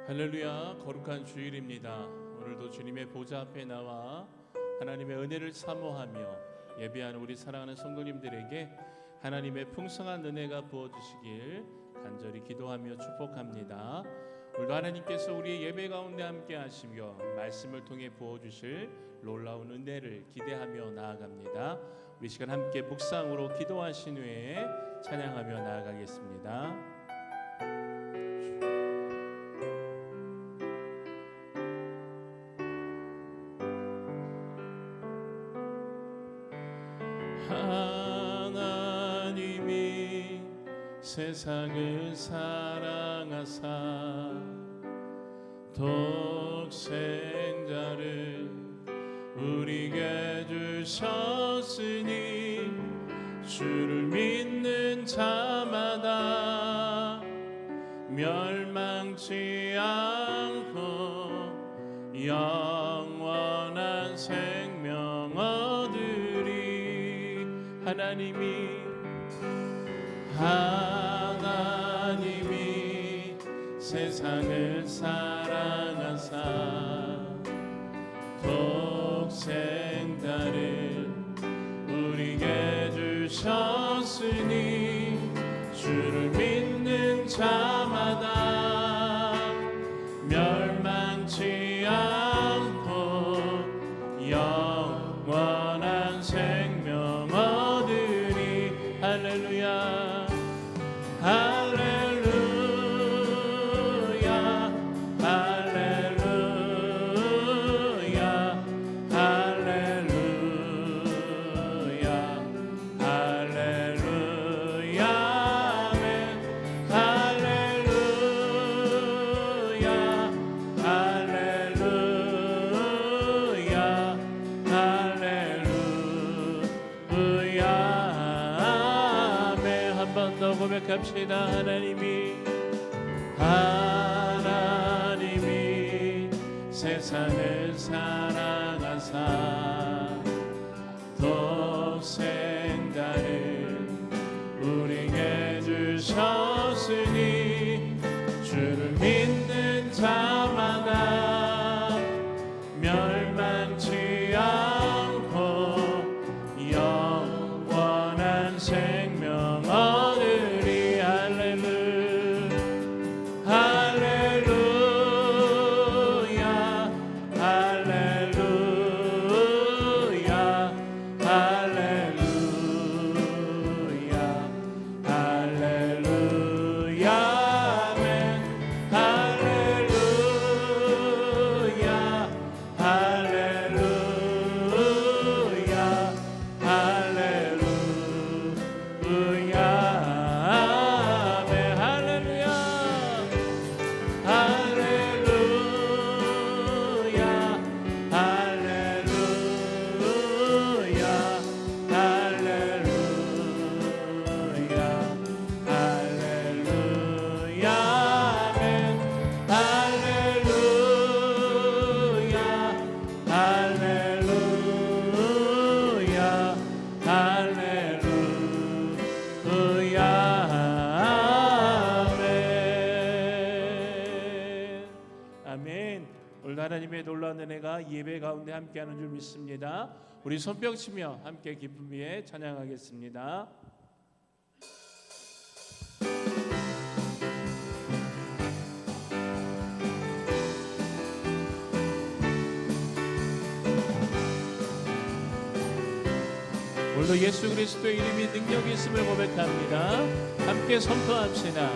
할렐루야, 거룩한 주일입니다. 오늘도 주님의 보좌 앞에 나와 하나님의 은혜를 사모하며 예배하는 우리 사랑하는 성도님들에게 하나님의 풍성한 은혜가 부어주시길 간절히 기도하며 축복합니다. 오늘도 하나님께서 우리의 예배 가운데 함께 하시며 말씀을 통해 부어주실 놀라운 은혜를 기대하며 나아갑니다. 우리 시간 함께 묵상으로 기도하신 후에 찬양하며 나아가겠습니다. 하나님이 세상을 사랑하사 독생자를 우리에게 주셨으니 주를 믿는 자마다 멸망치 않고 영원한 생명 얻으리. 하나님이 세상을 사랑하사 독생자를 우리에게 주셨으니 주를 믿는 자마다 멸망치 않고 영원한 생명 얻으리. 할렐루야, 할렐루야, 할렐루야, 할렐루야, 할렐루야, 아멘. 할렐루야, 할렐루야, 할렐루야, 아멘. 한 번 더 고백합시다. 하나님이 세상을 사랑하사 독생자를 우리에게 주셨으니 주를 믿는 자마다 멸망치 않고 영원한 생명 얻으리. 할렐루야, 할렐루야, 할렐루야, 할렐루야, 아멘. 할렐루야, 할렐루야, 할렐루야, 아멘. 할렐루야, 할렐루야, 할렐루야, 할렐루야, 할렐루야, 아멘. 할렐루야, 할렐루야, 할렐루야, 아멘. 아멘. 오늘 하나님의 놀라운 은혜가 예배 가운데 함께하는 줄 믿습니다. 우리 손뼉 치며 함께 기쁨 위에 찬양하겠습니다. 오늘도 예수 그리스도의 이름이 능력이 있음을 고백합니다. 함께 선포합시다.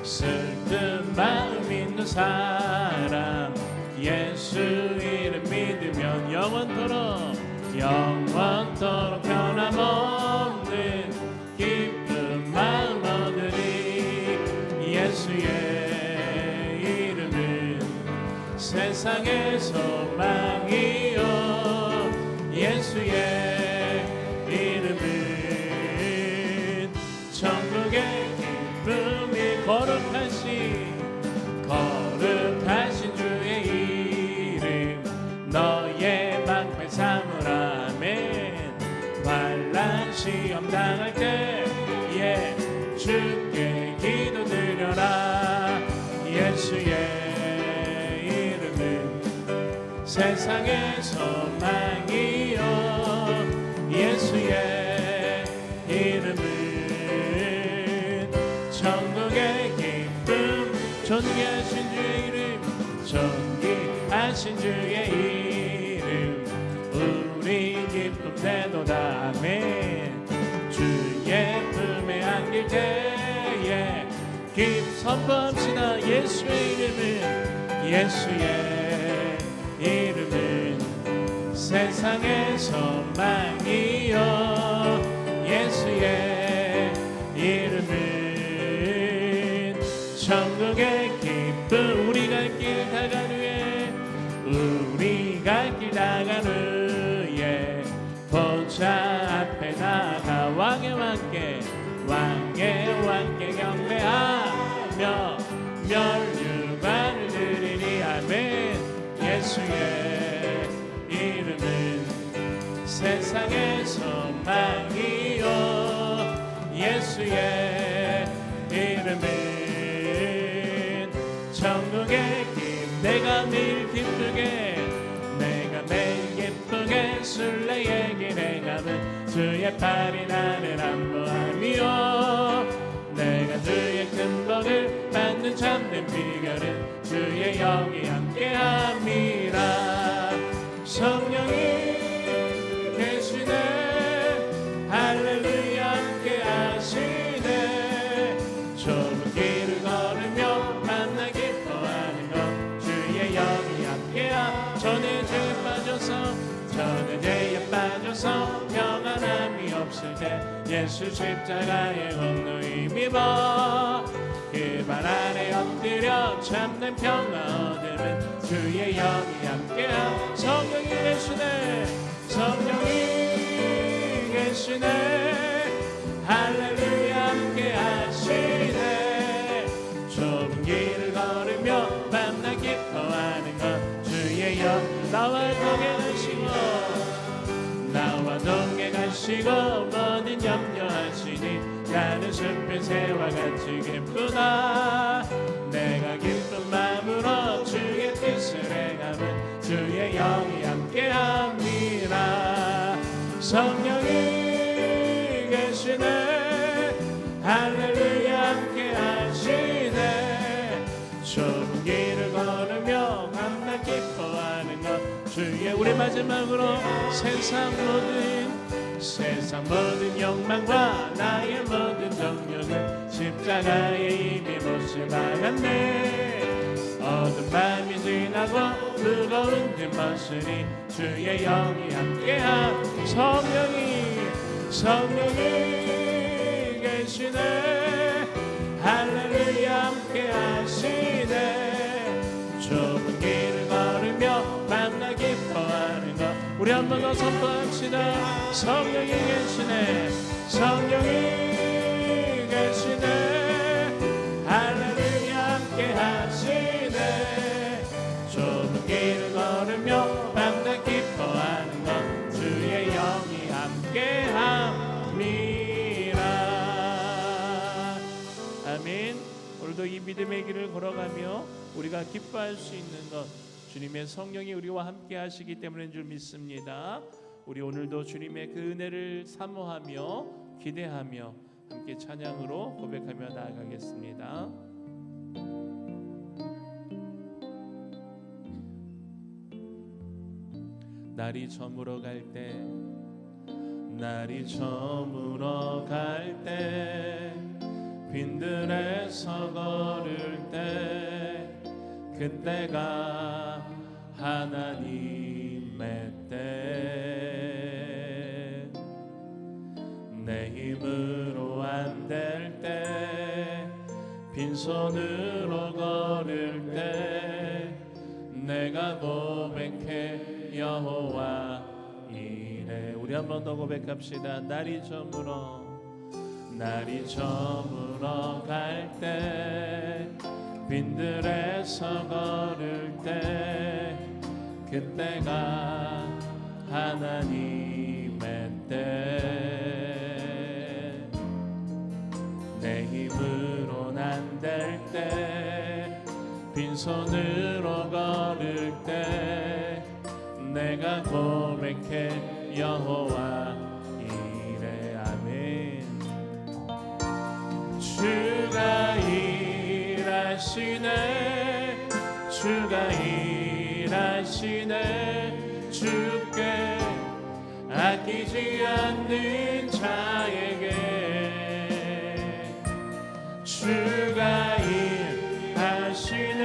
슬픈 마음 있는 사람 예수 이름 믿으면 영원토록 변함없는 기쁜 마음 얻으리. 예수의 이름은 세상의 소망이요 예수의 이름은 천국의 기쁨이 거룩하신 주의 이름 너의 방패 삼으라. 아멘. 환난 시험 당할 때에 주께 기도드려라. 예수의 세상의 소망이요 예수의 이름은 천국의 기쁨 존귀하신 주의 이름 존귀하신 주의 이름 우리 기쁨 되도다 아멘 주의 품에 안길 때에 선포합시다 예수의 이름은 예수의 이름은 세상의 소망이요 예수의 이름은 천국의 기쁨 우리 갈 길 다가누에 우리 갈 길 다가누에 보좌 앞에 나가 왕의 왕께 경배하며 멸류관을 드리니 아멘 예수의 이름은 세상의 소망이요 예수의 이름은 천국의 길 내가 매일 기쁘게 순례의 길에 가면 주의 팔이 나를 안보하며 내가 주의 큰 복을 받는 참된 비결은 주의 영이 함께함이라 성령이 계시네 할렐루야 함께하시네 좁은 길을 걸으며 만나 기뻐하는 것 주의 영이 함께하 전에 죄에 빠져서 평안함이 없을 때 예수 십자가의 공로 힘입어 그 발 아래 엎드려 참된 평화 얻으면 주의 영이 함께하 성령이 계시네 할렐루야 함께하시네 좁은 길을 걸으며 만나 기뻐하는 것 주의 영 나와 동행 하시고 뭐든 염려하시니 나는 숲의 새와 같이 기쁘다 내가 기쁜 마음으로 주의 뜻을 행하면 주의 영이 함께합니다 성령이 계시네 할렐루야 함께하시네 좁은 길을 걸으며 만나 기뻐하는 것 주의 우리 마지막으로 세상 모든 욕망과 나의 모든 정욕은 십자가에 이미 못을 박았네 어두운 밤이 지나고 뜨거운 dim 벗으니 주의 영이 함께하 성령이 계시네 할렐루야 함께하시네 좁은 길을 걸으며 만나 기뻐하는 것 우리 한 번 더 선포합시다 성령이 계시네 할렐루야 함께하시네 좁은 길을 걸으며 만나 기뻐하는 것 주의 영이 함께함이라 아멘 오늘도 이 믿음의 길을 걸어가며 우리가 기뻐할 수 있는 것 주님의 성령이 우리와 함께 하시기 때문인 줄 믿습니다. 우리 오늘도 주님의 그 은혜를 사모하며 기대하며 함께 찬양으로 고백하며 나아가겠습니다. 날이 저물어 갈 때 빈들에서 걸을 때 그때가 하나님의 때 내 힘으로 안 될 때 빈손으로 걸을 때 내가 고백해 여호와 이래 우리 한 번 더 고백합시다. 날이 저물어 갈 때 빈들에서 걸을 때 그때가 하나님의 때 내 힘으론 안 될 때 빈손으로 걸을 때 내가 고백해 여호와 이래. 아멘. 주가 일하시네, 주가 일하시네. 주께 아끼지 않는 자에게 주가 일하시네,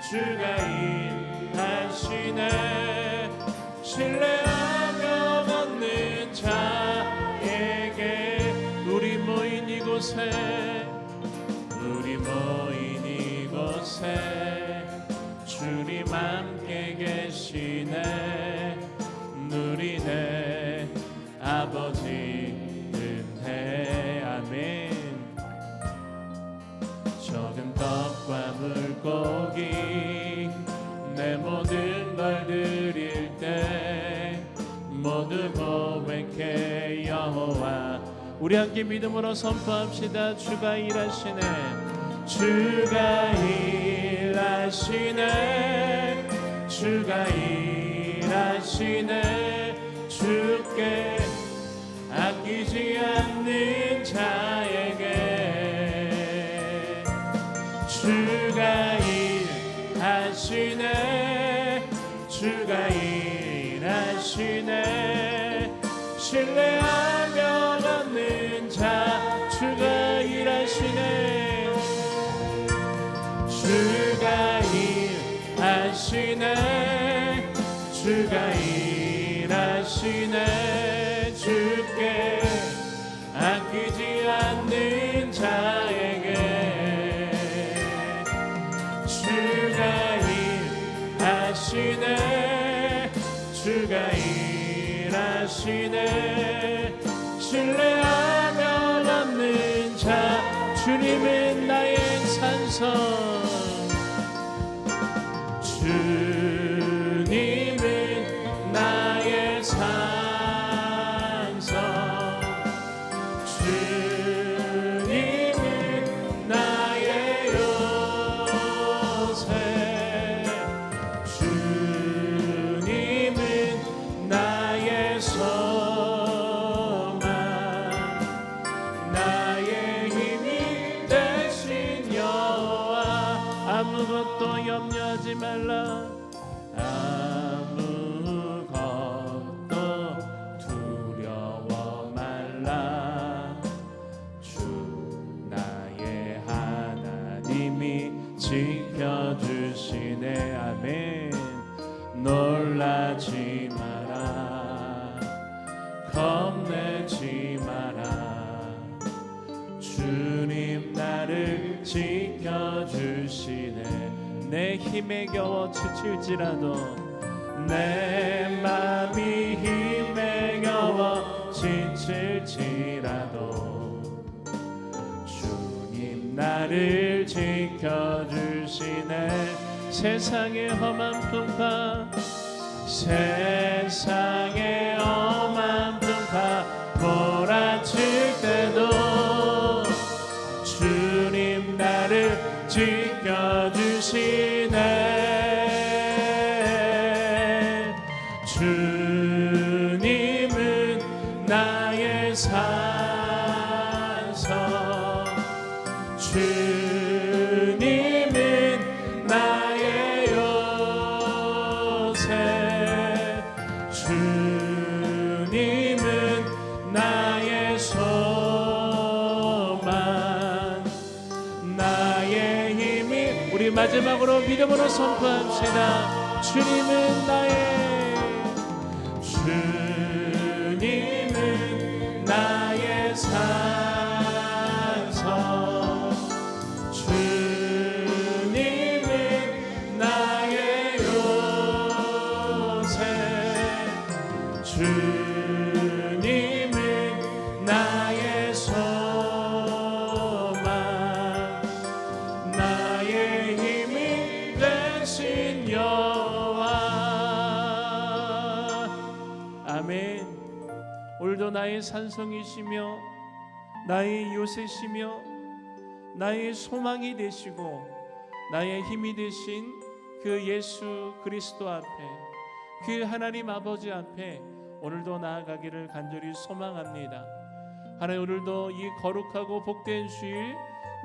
주가 일하시네. 신뢰하며 걷는 자에게 우리 모인 이곳에, 우리 모인 이곳에 주님 함께 계시네. 누리네 아버지 은혜. 아멘. 적은 떡과 물고기 내 모든 걸 드릴 때 모두 고백해 여호와. 우리 함께 믿음으로 선포합시다. 주가 일하시네, 주가 일하시네, 주가 일하시네. 주께 아끼지 않는 자에게 주가 일하시네, 주가 일하시네. 신뢰하며 걷는 자 주가 일하시네, 주가 일하시네, 주가 일하시네. 주께 아끼지 않는 자에게 주가 일하시네, 주가 일하시네. 신뢰하며 걷는 자 주님은 나의 산성, 주님은 나의 산성, 주님은 나의 요새, 주님은 나의 소망, 나의 힘이 되신 여호와. 아무것도 염려하지 말라, 아무것도 두려워 말라. 주 나의 하나님이 지켜주시네. 아멘. 놀라지 마라, 겁내지 마라. 주님 나를 지켜주시네. 내 힘에 겨워 지칠지라도, 내 맘이 힘에 겨워 지칠지라도 주님 나를 지켜주시네. 세상의 험한 풍파, 세상의 험한 풍파 몰아칠 때도 주님 나를 지켜주시네. 주님은 나의 산성, 주님은 나의 요새, 주님은 나의 소망, 나의 힘이. 우리 마지막으로 믿음으로 선포합시다. 주님은 주님은 나의 산성, 주님은 나의 요새, 주님은 나의 소망, 나의 힘이 되신 여호와. 아멘. 오늘도 나의 산성이시며 나의 요새시며 나의 소망이 되시고 나의 힘이 되신 그 예수 그리스도 앞에 그 하나님 아버지 앞에 오늘도 나아가기를 간절히 소망합니다. 하나님, 오늘도 이 거룩하고 복된 주일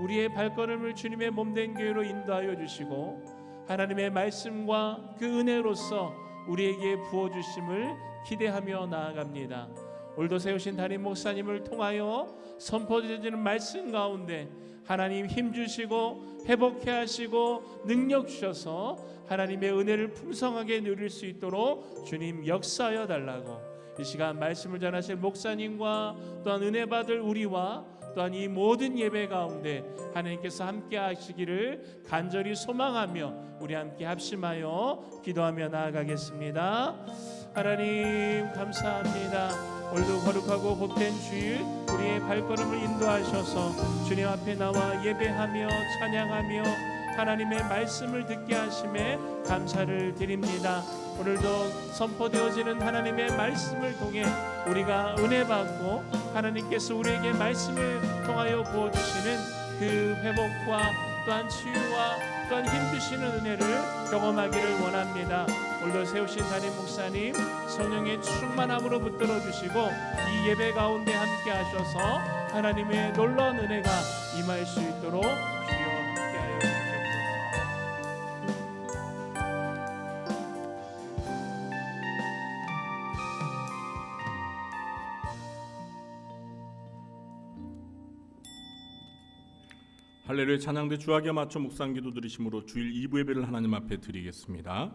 우리의 발걸음을 주님의 몸된 교회로 인도하여 주시고 하나님의 말씀과 그 은혜로서 우리에게 부어주심을 기대하며 나아갑니다. 오늘도 세우신 담임 목사님을 통하여 선포되어지는 말씀 가운데 하나님 힘주시고 회복해 하시고 능력 주셔서 하나님의 은혜를 풍성하게 누릴 수 있도록 주님 역사하여 달라고, 이 시간 말씀을 전하실 목사님과 또한 은혜 받을 우리와 또한 이 모든 예배 가운데 하나님께서 함께 하시기를 간절히 소망하며 우리 함께 합심하여 기도하며 나아가겠습니다. 하나님 감사합니다. 오늘도 거룩하고 복된 주일 우리의 발걸음을 인도하셔서 주님 앞에 나와 예배하며 찬양하며 하나님의 말씀을 듣게 하심에 감사를 드립니다. 오늘도 선포되어지는 하나님의 말씀을 통해 우리가 은혜 받고 하나님께서 우리에게 말씀을 통하여 부어주시는 그 회복과 또한 치유와 또한 힘주시는 은혜를 경험하기를 원합니다. 오늘도 세우신 담임 목사님 성령의 충만함으로 붙들어 주시고 이 예배 가운데 함께 하셔서 하나님의 놀라운 은혜가 임할 수 있도록 주여 함께하여 주시옵소서. 할렐루야. 찬양대 주악에 맞춰 묵상기도 드리심으로 주일 2부 예배를 하나님 앞에 드리겠습니다.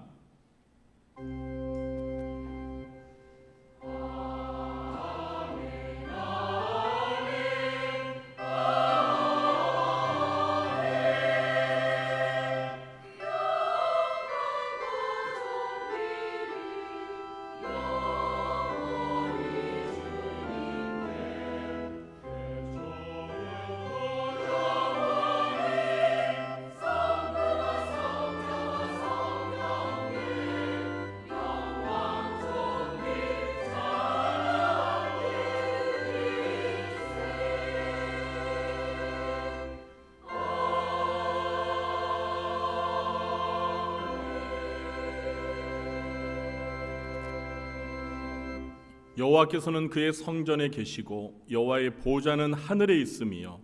여호와께서는 그의 성전에 계시고 여호와의 보좌는 하늘에 있으며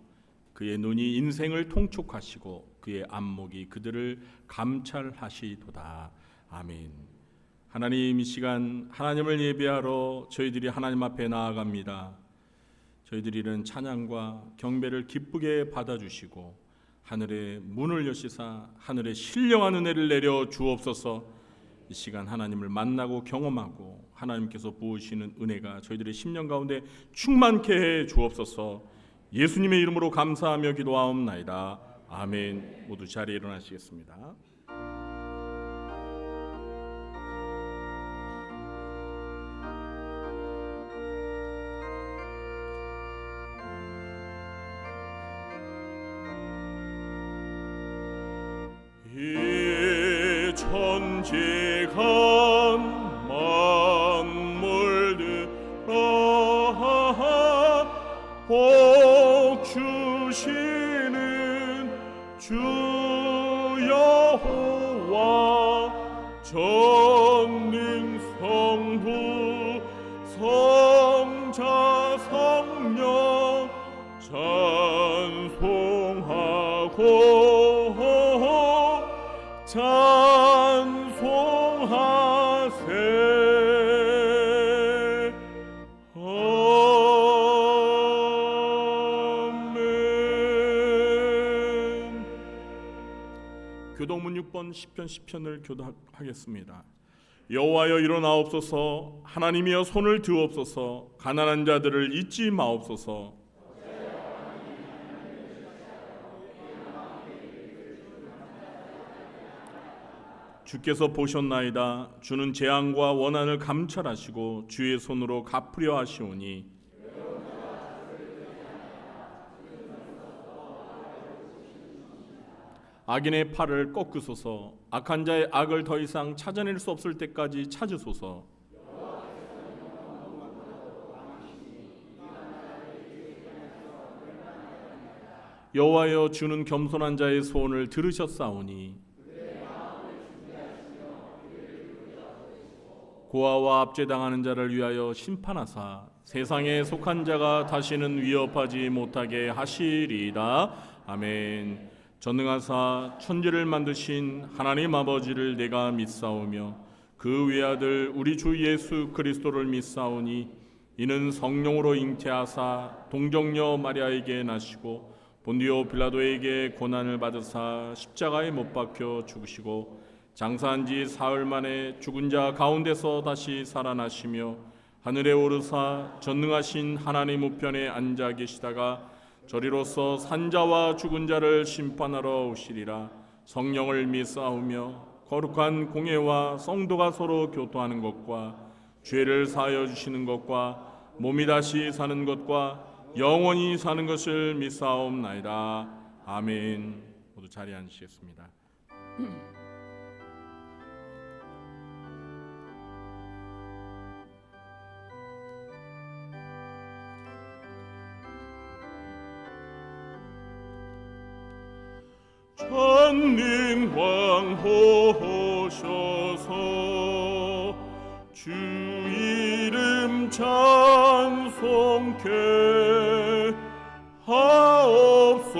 그의 눈이 인생을 통촉하시고 그의 안목이 그들을 감찰하시도다. 아멘. 하나님, 이 시간 하나님을 예배하러 저희들이 하나님 앞에 나아갑니다. 저희들이는 찬양과 경배를 기쁘게 받아주시고 하늘의 문을 여시사 하늘의 신령한 은혜를 내려 주옵소서. 이 시간 하나님을 만나고 경험하고 하나님께서 부으시는 은혜가 저희들의 심령 가운데 충만케 해 주옵소서. 예수님의 이름으로 감사하며 기도하옵나이다. 아멘. 모두 자리에 일어나시겠습니다. 이 천지간 복 주시는 주 여호와 전능 성부 성자 성령 찬송하세. 교동문 6번 시편을 교독하겠습니다. 여호와여 일어나옵소서. 하나님이여 손을 드옵소서. 가난한 자들을 잊지 마옵소서. 주께서 보셨나이다. 주는 재앙과 원한을 감찰하시고 주의 손으로 갚으려 하시오니 악인의 팔을 꺾으소서. 악한 자의 악을 더 이상 찾아낼 수 없을 때까지 찾으소서. 여호와여 주는 겸손한 자의 소원을 들으셨사오니 고아와 압제당하는 자를 위하여 심판하사 세상에 속한 자가 다시는 위협하지 못하게 하시리이다. 아멘. 전능하사 천지를 만드신 하나님 아버지를 내가 믿사오며 그 외아들 우리 주 예수 그리스도를 믿사오니 이는 성령으로 잉태하사 동정녀 마리아에게 나시고 본디오 빌라도에게 고난을 받으사 십자가에 못 박혀 죽으시고 장사한 지 사흘 만에 죽은 자 가운데서 다시 살아나시며 하늘에 오르사 전능하신 하나님 우편에 앉아 계시다가 저리로서 산자와 죽은 자를 심판하러 오시리라. 성령을 믿사오며 거룩한 공예와 성도가 서로 교토하는 것과 죄를 사하여 주시는 것과 몸이 다시 사는 것과 영원히 사는 것을 믿사옵나이다. 아멘. 모두 자리에 앉으시겠습니다. 전능왕 호셔서 주 이름 찬송케 하옵소서.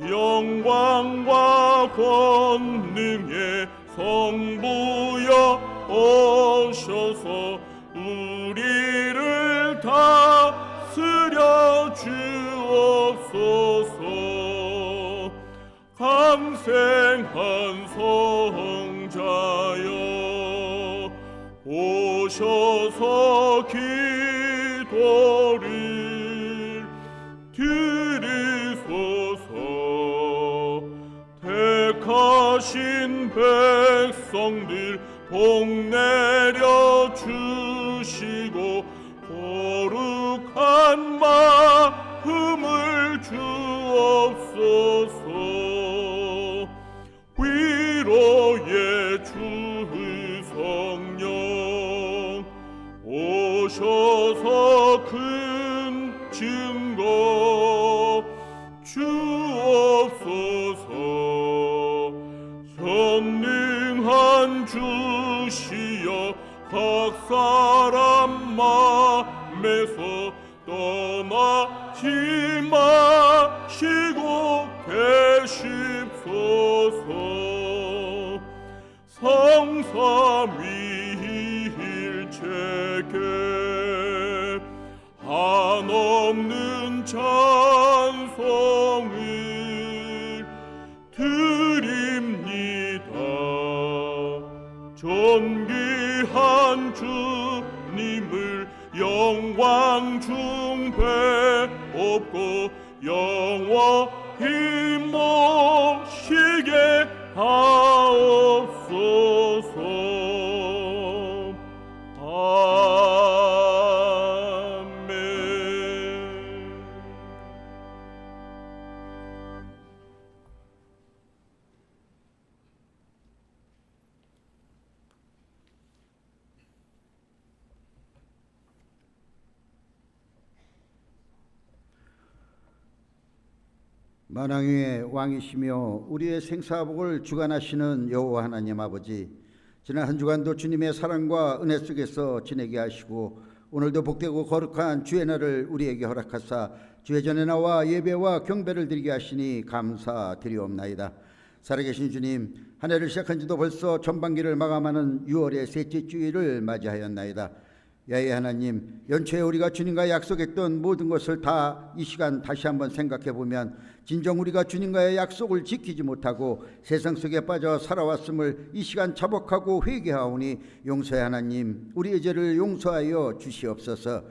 영광과 권능의 성부여 오셔서 우리를 다스려 주옵소서. 강생한 성자여 오셔서 기도를 드리소서. 택하신 백성들 복 내려 주시고 거룩한 마음을 주옵소서. 위로의 주 성령 오셔서 큰 증거 주옵소서. 전능한 주시여 각 사람 맘에서 떠나지 마시고 계십소서. 성삼위일체계 한없는 찬송을 드립니다. 존귀한 주님을 영광 중배 없고 영원히 모시게 하옵소서. 아멘. 만왕의 왕이시며 우리의 생사복을 주관하시는 여호와 하나님 아버지, 지난 한 주간도 주님의 사랑과 은혜 속에서 지내게 하시고 오늘도 복되고 거룩한 주의 날을 우리에게 허락하사 주의 전에 나와 예배와 경배를 드리게 하시니 감사드리옵나이다. 살아계신 주님, 한 해를 시작한 지도 벌써 전반기를 마감하는 6월의 셋째 주일을 맞이하였나이다. 야훼 하나님, 연초에 우리가 주님과 약속했던 모든 것을 다 이 시간 다시 한번 생각해 보면 진정 우리가 주님과의 약속을 지키지 못하고 세상 속에 빠져 살아왔음을 이 시간 자복하고 회개하오니 용서의 하나님, 우리의 죄를 용서하여 주시옵소서.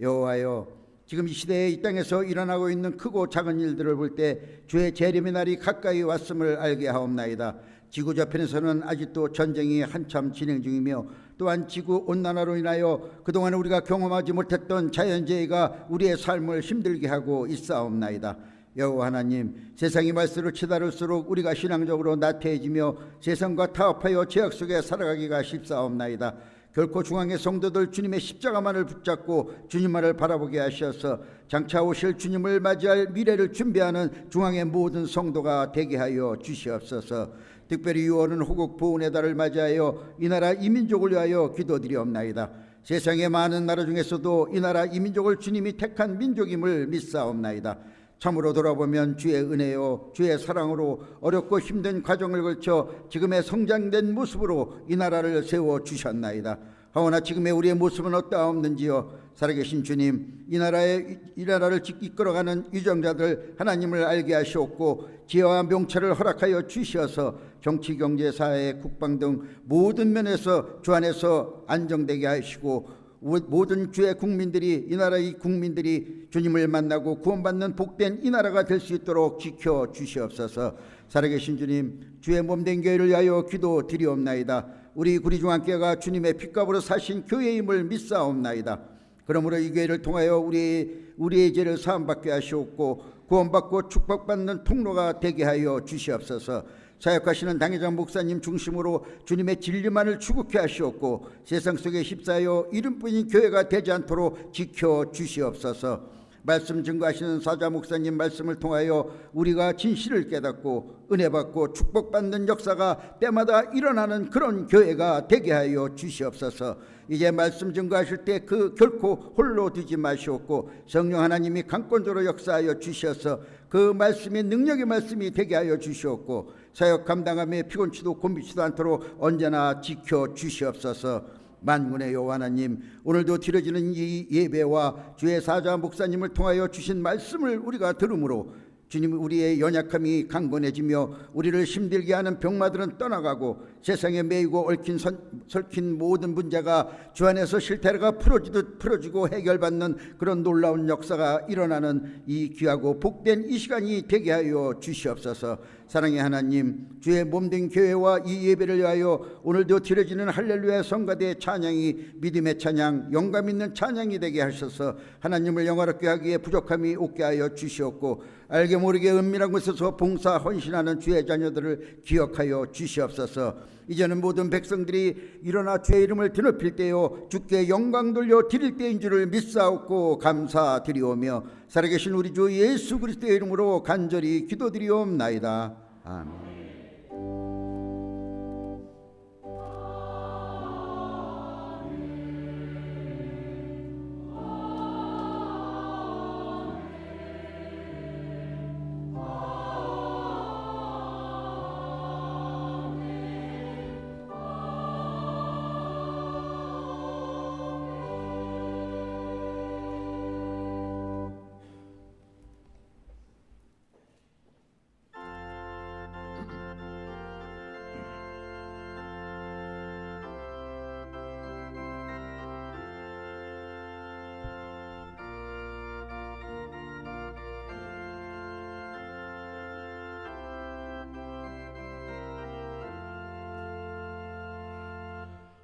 여호와여, 지금 이 시대에 이 땅에서 일어나고 있는 크고 작은 일들을 볼 때 주의 재림의 날이 가까이 왔음을 알게 하옵나이다. 지구 저편에서는 아직도 전쟁이 한참 진행 중이며 또한 지구 온난화로 인하여 그동안 우리가 경험하지 못했던 자연재해가 우리의 삶을 힘들게 하고 있사옵나이다. 여호와 하나님, 세상이 말세로 치달을수록 우리가 신앙적으로 나태해지며 세상과 타협하여 죄악 속에 살아가기가 쉽사옵나이다. 결코 중앙의 성도들 주님의 십자가만을 붙잡고 주님만을 바라보게 하셔서 장차 오실 주님을 맞이할 미래를 준비하는 중앙의 모든 성도가 되게 하여 주시옵소서. 특별히 6월은 호국 보훈의 달을 맞이하여 이 나라 이 민족을 위하여 기도드리옵나이다. 세상의 많은 나라 중에서도 이 나라 이 민족을 주님이 택한 민족임을 믿사옵나이다. 참으로 돌아보면 주의 은혜요 주의 사랑으로 어렵고 힘든 과정을 거쳐 지금의 성장된 모습으로 이 나라를 세워주셨나이다. 하오나 지금의 우리의 모습은 어떠하옵는지요. 살아계신 주님, 이 나라를 이끌어가는 유정자들 하나님을 알게 하시옵고 지혜와 명철을 허락하여 주시어서 정치, 경제, 사회, 국방 등 모든 면에서 주 안에서 안정되게 하시고 모든 주의 국민들이 이 나라의 국민들이 주님을 만나고 구원받는 복된 이 나라가 될 수 있도록 지켜주시옵소서. 살아계신 주님, 주의 몸된 교회를 위하여 기도드리옵나이다. 우리 구리중앙교회가 주님의 핏값으로 사신 교회임을 믿사옵나이다. 그러므로 이 교회를 통하여 우리의 죄를 사함받게 하시옵고 구원받고 축복받는 통로가 되게 하여 주시옵소서. 사역하시는 당회장 목사님 중심으로 주님의 진리만을 추구케 하시옵고 세상 속에 휩싸여 이름뿐인 교회가 되지 않도록 지켜주시옵소서. 말씀 증거하시는 사자 목사님 말씀을 통하여 우리가 진실을 깨닫고 은혜받고 축복받는 역사가 때마다 일어나는 그런 교회가 되게 하여 주시옵소서. 이제 말씀 증거하실 때 그 결코 홀로 두지 마시옵고 성령 하나님이 강권적으로 역사하여 주셔서 그 말씀이 능력의 말씀이 되게 하여 주시옵고 사역 감당함에 피곤치도 곤비치도 않도록 언제나 지켜주시옵소서. 만군의 여호와 하나님, 오늘도 드려지는 이 예배와 주의 사자 목사님을 통하여 주신 말씀을 우리가 들음으로 주님, 우리의 연약함이 강건해지며 우리를 힘들게 하는 병마들은 떠나가고 세상에 매이고 설킨 모든 문제가 주 안에서 실타래가 풀어지고 해결받는 그런 놀라운 역사가 일어나는 이 귀하고 복된 이 시간이 되게 하여 주시옵소서. 사랑의 하나님, 주의 몸된 교회와 이 예배를 위하여 오늘도 드려지는 할렐루야 성가대의 찬양이 믿음의 찬양, 영감 있는 찬양이 되게 하셔서 하나님을 영화롭게 하기에 부족함이 없게 하여 주시옵고 알게 모르게 은밀한 곳에서 봉사 헌신하는 주의 자녀들을 기억하여 주시옵소서. 이제는 모든 백성들이 일어나 주의 이름을 드높일 때요 주께 영광 돌려 드릴 때인 줄을 믿사옵고 감사드리오며 살아계신 우리 주 예수 그리스도의 이름으로 간절히 기도드리옵나이다. 아멘.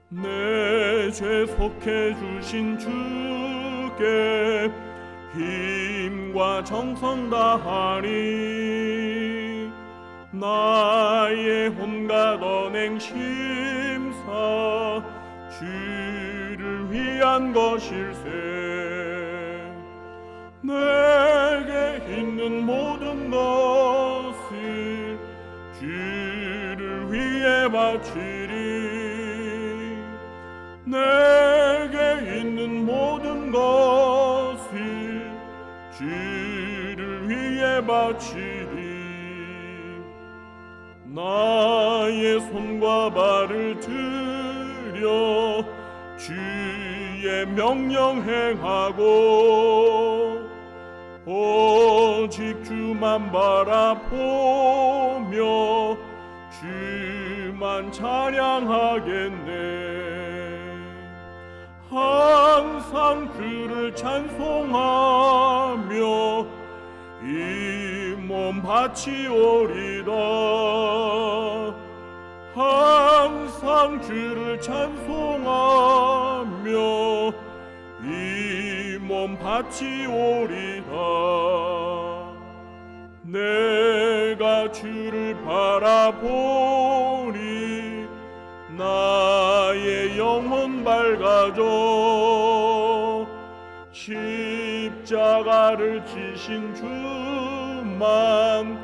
내 죄 속해 주신 주께 힘과 정성 다하니 나의 온갖 언행 심사 주를 위한 것일세. 내게 있는 모든 것을 주를 위해 바치리. 내게 있는 모든 것을 주를 위해 바치리. 나의 손과 발을 들여 주의 명령 행하고 오직 주만 바라보며 주만 찬양하겠네. 항상 주를 찬송하며 이 몸 바치오리다. 항상 주를 찬송하며 이 몸 바치오리다. 내가 주를 바라보니 나의 영혼 밝아져 십자가를 지신 주만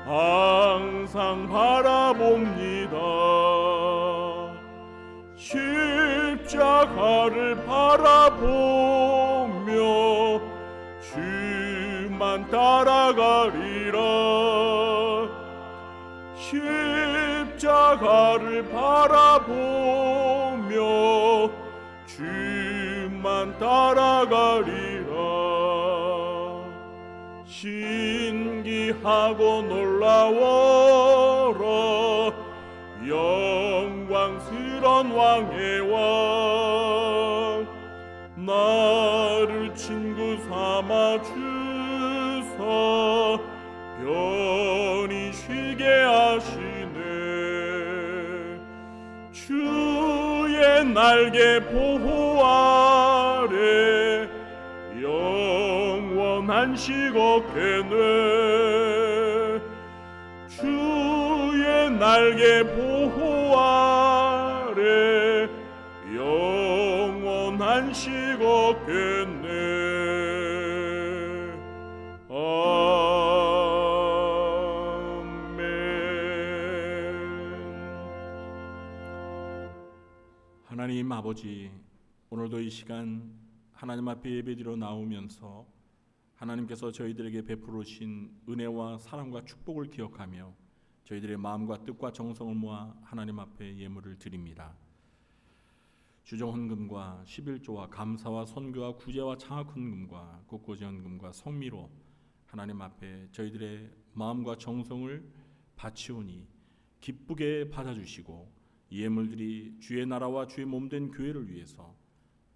항상 바라봅니다. 십자가를 바라보며 주만 따라가리라. 십자가를 바라보며 주만 따라가리라. 신기하고 놀라워라. 영광스런 왕의 왕 나를 친구 삼아 주사 편히 쉬게 하시네. 주의 날개 보호 아래 영원한 식었겠네. 주의 날개 보호 아래 영원한 식었겠네. 하나님 아버지, 오늘도 이 시간 하나님 앞에 예배드리러 나오면서 하나님께서 저희들에게 베풀으신 은혜와 사랑과 축복을 기억하며 저희들의 마음과 뜻과 정성을 모아 하나님 앞에 예물을 드립니다. 주정헌금과 11조와 감사와 선교와 구제와 창학헌금과 국고지헌금과 성미로 하나님 앞에 저희들의 마음과 정성을 바치오니 기쁘게 받아주시고 이 예물들이 주의 나라와 주의 몸된 교회를 위해서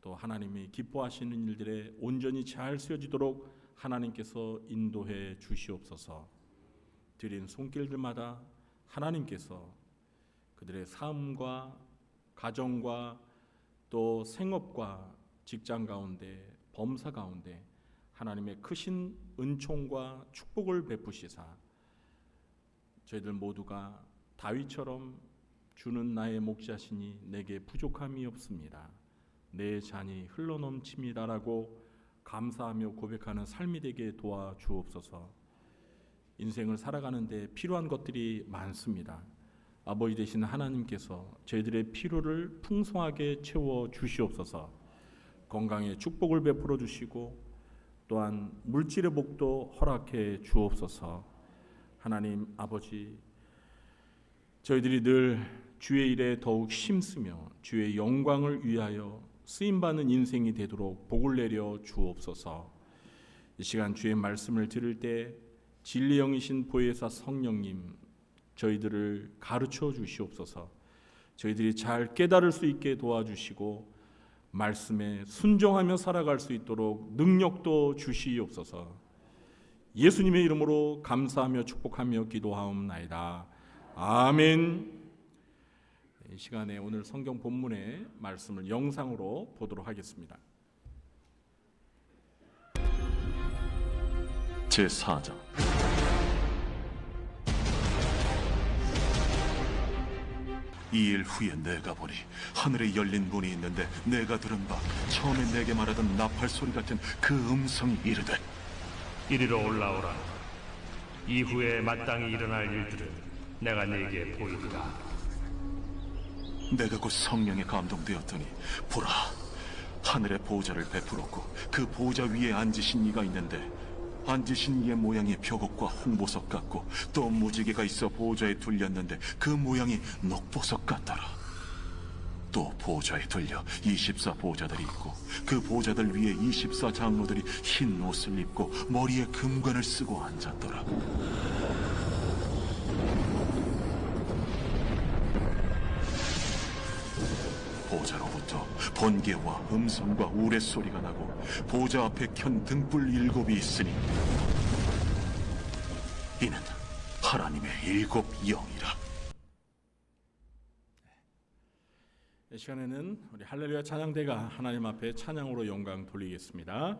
또 하나님이 기뻐하시는 일들에 온전히 잘 쓰여지도록 하나님께서 인도해 주시옵소서. 드린 손길들마다 하나님께서 그들의 삶과 가정과 또 생업과 직장 가운데 범사 가운데 하나님의 크신 은총과 축복을 베푸시사 저희들 모두가 다윗처럼 주는 나의 목자시니 내게 부족함이 없습니다. 내 잔이 흘러넘칩니다라고 감사하며 고백하는 삶이 되게 도와주옵소서. 인생을 살아가는데 필요한 것들이 많습니다. 아버지 되신 하나님께서 저희들의 필요를 풍성하게 채워 주시옵소서. 건강에 축복을 베풀어 주시고 또한 물질의 복도 허락해 주옵소서. 하나님 아버지, 저희들이 늘 주의 일에 더욱 힘쓰며 주의 영광을 위하여 쓰임받는 인생이 되도록 복을 내려 주옵소서. 이 시간 주의 말씀을 들을 때 진리 영이신 보혜사 성령님 저희들을 가르쳐 주시옵소서. 저희들이 잘 깨달을 수 있게 도와주시고 말씀에 순종하며 살아갈 수 있도록 능력도 주시옵소서. 예수님의 이름으로 감사하며 축복하며 기도하옵나이다. 아멘. 이 시간에 오늘 성경 본문의 말씀을 영상으로 보도록 하겠습니다. 제4장. 이 일 후에 내가 보니 하늘에 열린 문이 있는데 내가 들은 바 처음에 내게 말하던 나팔 소리 같은 그 음성이 이르되 이리로 올라오라. 이후에 마땅히 일어날 일들을 내가 네게 보이리라. 내가 곧 성령에 감동되었더니 보라, 하늘에 보좌를 베풀었고 그 보좌 위에 앉으신 이가 있는데 앉으신 이의 모양이 벽옥과 홍보석 같고 또 무지개가 있어 보좌에 둘렸는데 그 모양이 녹보석 같더라. 또 보좌에 둘려 24 보좌들이 있고 그 보좌들 위에 24 장로들이 흰 옷을 입고 머리에 금관을 쓰고 앉았더라. 보좌로부터 번개와 음성과 우레소리가 나고 보좌 앞에 켠 등불 7이 있으니 이는 하나님의 7 영이라. 이 시간에는 우리 할렐루야 찬양대가 하나님 앞에 찬양으로 영광 돌리겠습니다.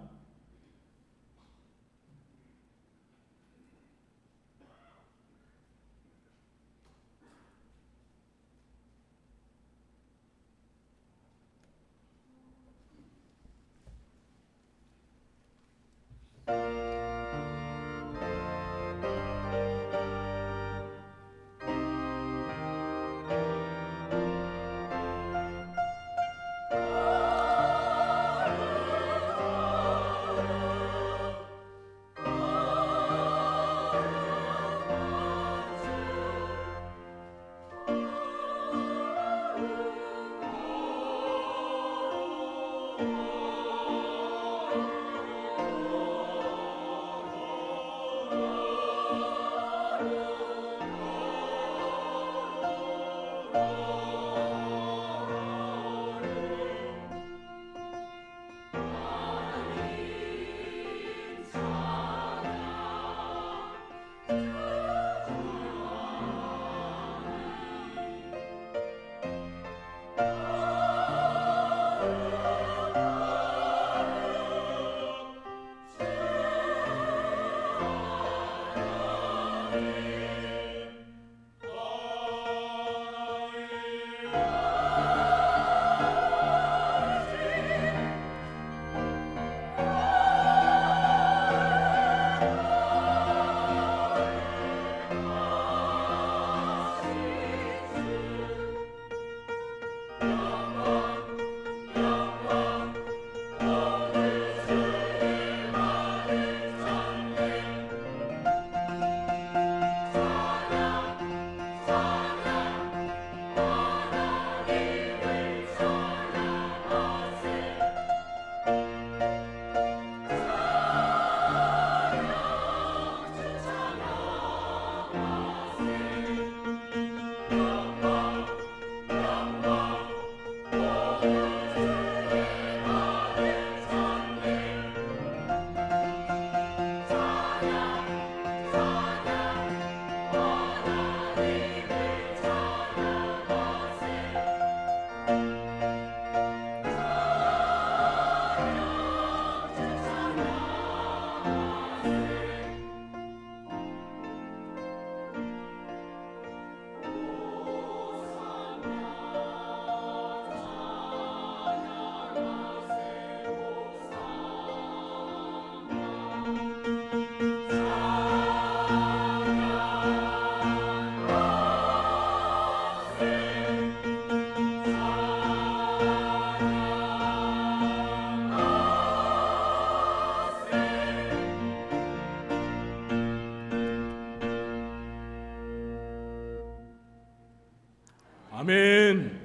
아멘.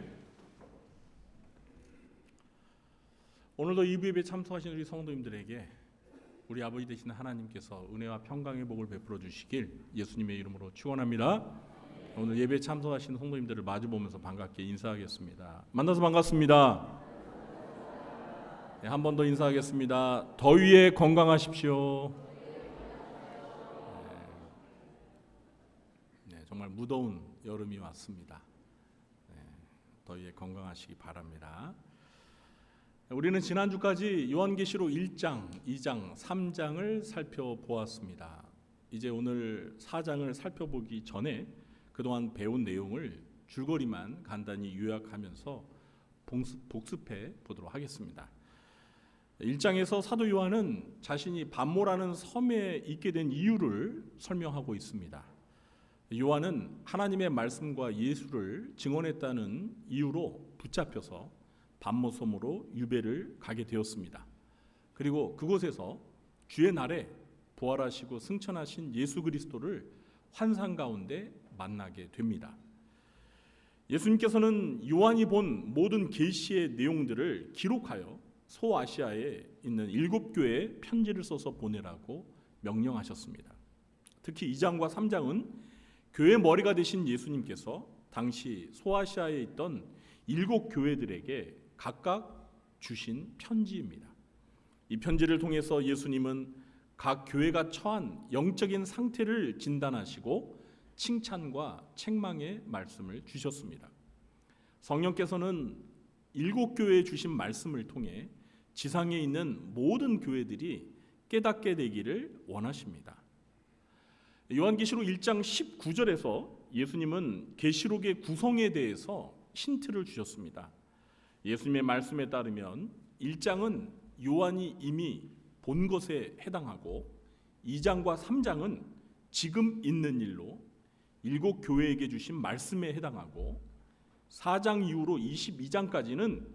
오늘도 이 예배에 참석하신 우리 성도님들에게 우리 아버지 되시는 하나님께서 은혜와 평강의 복을 베풀어 주시길 예수님의 이름으로 축원합니다. 오늘 예배에 참석하신 성도님들을 마주 보면서 반갑게 인사하겠습니다. 만나서 반갑습니다. 네, 한 번 더 인사하겠습니다. 더위에 건강하십시오. 네, 정말 무더운 여름이 왔습니다. 더위에 건강하시기 바랍니다. 우리는 지난주까지 요한계시록 1장, 2장, 3장을 살펴보았습니다. 이제 오늘 4장을 살펴보기 전에 그동안 배운 내용을 줄거리만 간단히 요약하면서 복습해 보도록 하겠습니다. 1장에서 사도 요한은 자신이 pat모라는 섬에 있게 된 이유를 설명하고 있습니다. 요한은 하나님의 말씀과 예수를 증언했다는 이유로 붙잡혀서 pat모 섬으로 유배를 가게 되었습니다. 그리고 그곳에서 주의 날에 부활하시고 승천하신 예수 그리스도를 환상 가운데 만나게 됩니다. 예수님께서는 요한이 본 모든 계시의 내용들을 기록하여 소아시아에 있는 7교회에 편지를 써서 보내라고 명령하셨습니다. 특히 2장과 3장은 교회 머리가 되신 예수님께서 당시 소아시아에 있던 7교회들에게 각각 주신 편지입니다. 이 편지를 통해서 예수님은 각 교회가 처한 영적인 상태를 진단하시고 칭찬과 책망의 말씀을 주셨습니다. 성령께서는 7교회에 주신 말씀을 통해 지상에 있는 모든 교회들이 깨닫게 되기를 원하십니다. 요한계시록 1장 19절에서 예수님은 계시록의 구성에 대해서 힌트를 주셨습니다. 예수님의 말씀에 따르면 1장은 요한이 이미 본 것에 해당하고 2장과 3장은 지금 있는 일로 7교회에게 주신 말씀에 해당하고 4장 이후로 22장까지는